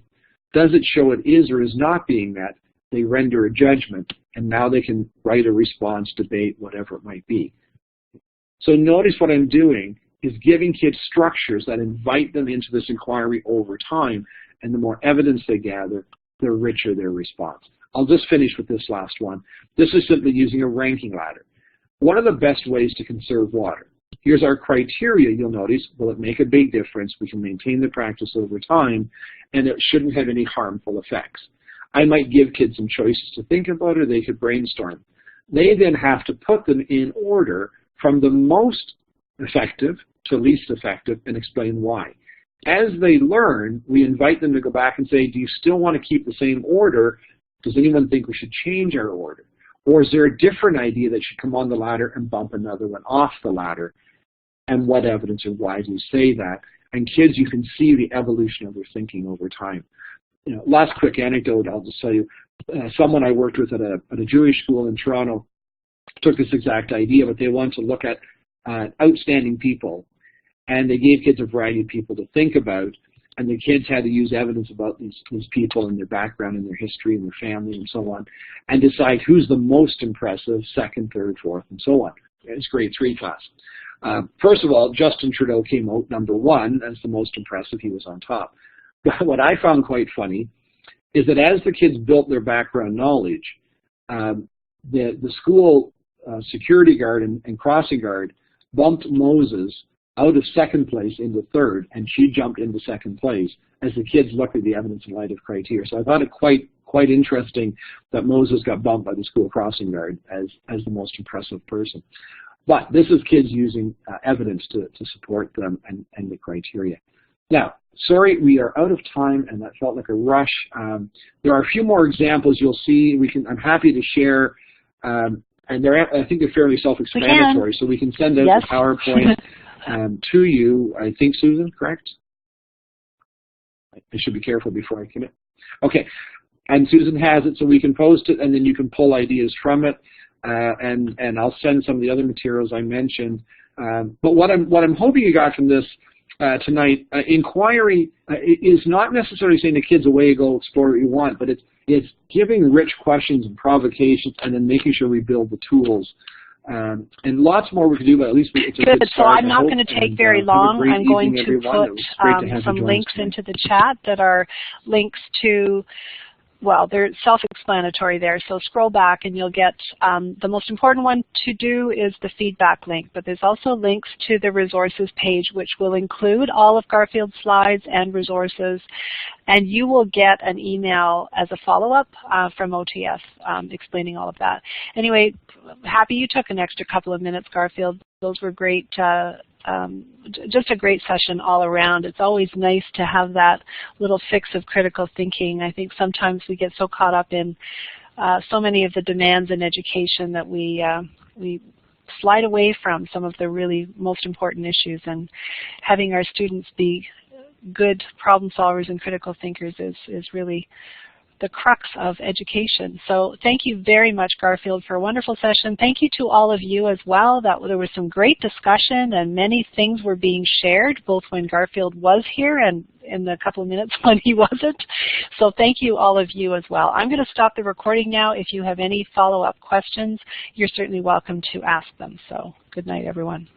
Speaker 2: Does it show it is or is not being met? They render a judgment, and now they can write a response, debate, whatever it might be. So notice what I'm doing is giving kids structures that invite them into this inquiry over time, and the more evidence they gather, the richer their response. I'll just finish with this last one. This is simply using a ranking ladder. One of the best ways to conserve water. Here's our criteria, you'll notice. Will it make a big difference? We can maintain the practice over time, and it shouldn't have any harmful effects. I might give kids some choices to think about, or they could brainstorm. They then have to put them in order from the most effective to least effective and explain why. As they learn, we invite them to go back and say, do you still want to keep the same order? Does anyone think we should change our order? Or is there a different idea that should come on the ladder and bump another one off the ladder? And what evidence or why do you say that? And kids, you can see the evolution of their thinking over time. You know, last quick anecdote, I'll just tell you. Someone I worked with at a Jewish school in Toronto took this exact idea, but they wanted to look at outstanding people. And they gave kids a variety of people to think about, and the kids had to use evidence about these people and their background and their history and their family and so on, and decide who's the most impressive, second, third, fourth, and so on. It's grade 3 class. First of all, Justin Trudeau came out #1 as the most impressive. He was on top. But what I found quite funny is that as the kids built their background knowledge, the school security guard and crossing guard bumped Moses out of second place into third, and she jumped into second place as the kids looked at the evidence in light of criteria. So I thought it quite interesting that Moses got bumped by the school crossing guard as the most impressive person. But this is kids using evidence to support them and the criteria. Now, sorry, we are out of time, and that felt like a rush. There are a few more examples you'll see. I'm happy to share, and I think they're fairly self-explanatory, so we can send out the PowerPoint to you. I think, Susan, correct? I should be careful before I commit. Okay, and Susan has it, so we can post it, and then you can pull ideas from it, and I'll send some of the other materials I mentioned. But what I'm hoping you got from this tonight, inquiry is not necessarily saying the kids away, go explore what you want, but it's giving rich questions and provocations, and then making sure we build the tools. And lots more we can do, but at least it's a good start.
Speaker 1: So I'm not going to take very long. I'm going to put some links into the chat that are links to, well, they're self-explanatory there, so scroll back and you'll get, the most important one to do is the feedback link, but there's also links to the resources page, which will include all of Garfield's slides and resources, and you will get an email as a follow-up from OTS explaining all of that. Anyway, happy you took an extra couple of minutes, Garfield. Those were great. Just a great session all around. It's always nice to have that little fix of critical thinking. I think sometimes we get so caught up in so many of the demands in education that we slide away from some of the really most important issues, and having our students be good problem solvers and critical thinkers is really the crux of education. So thank you very much, Garfield, for a wonderful session. Thank you to all of you as well. There was some great discussion, and many things were being shared, both when Garfield was here and in the couple of minutes when he wasn't. So thank you, all of you, as well. I'm going to stop the recording now. If you have any follow-up questions, you're certainly welcome to ask them. So good night, everyone.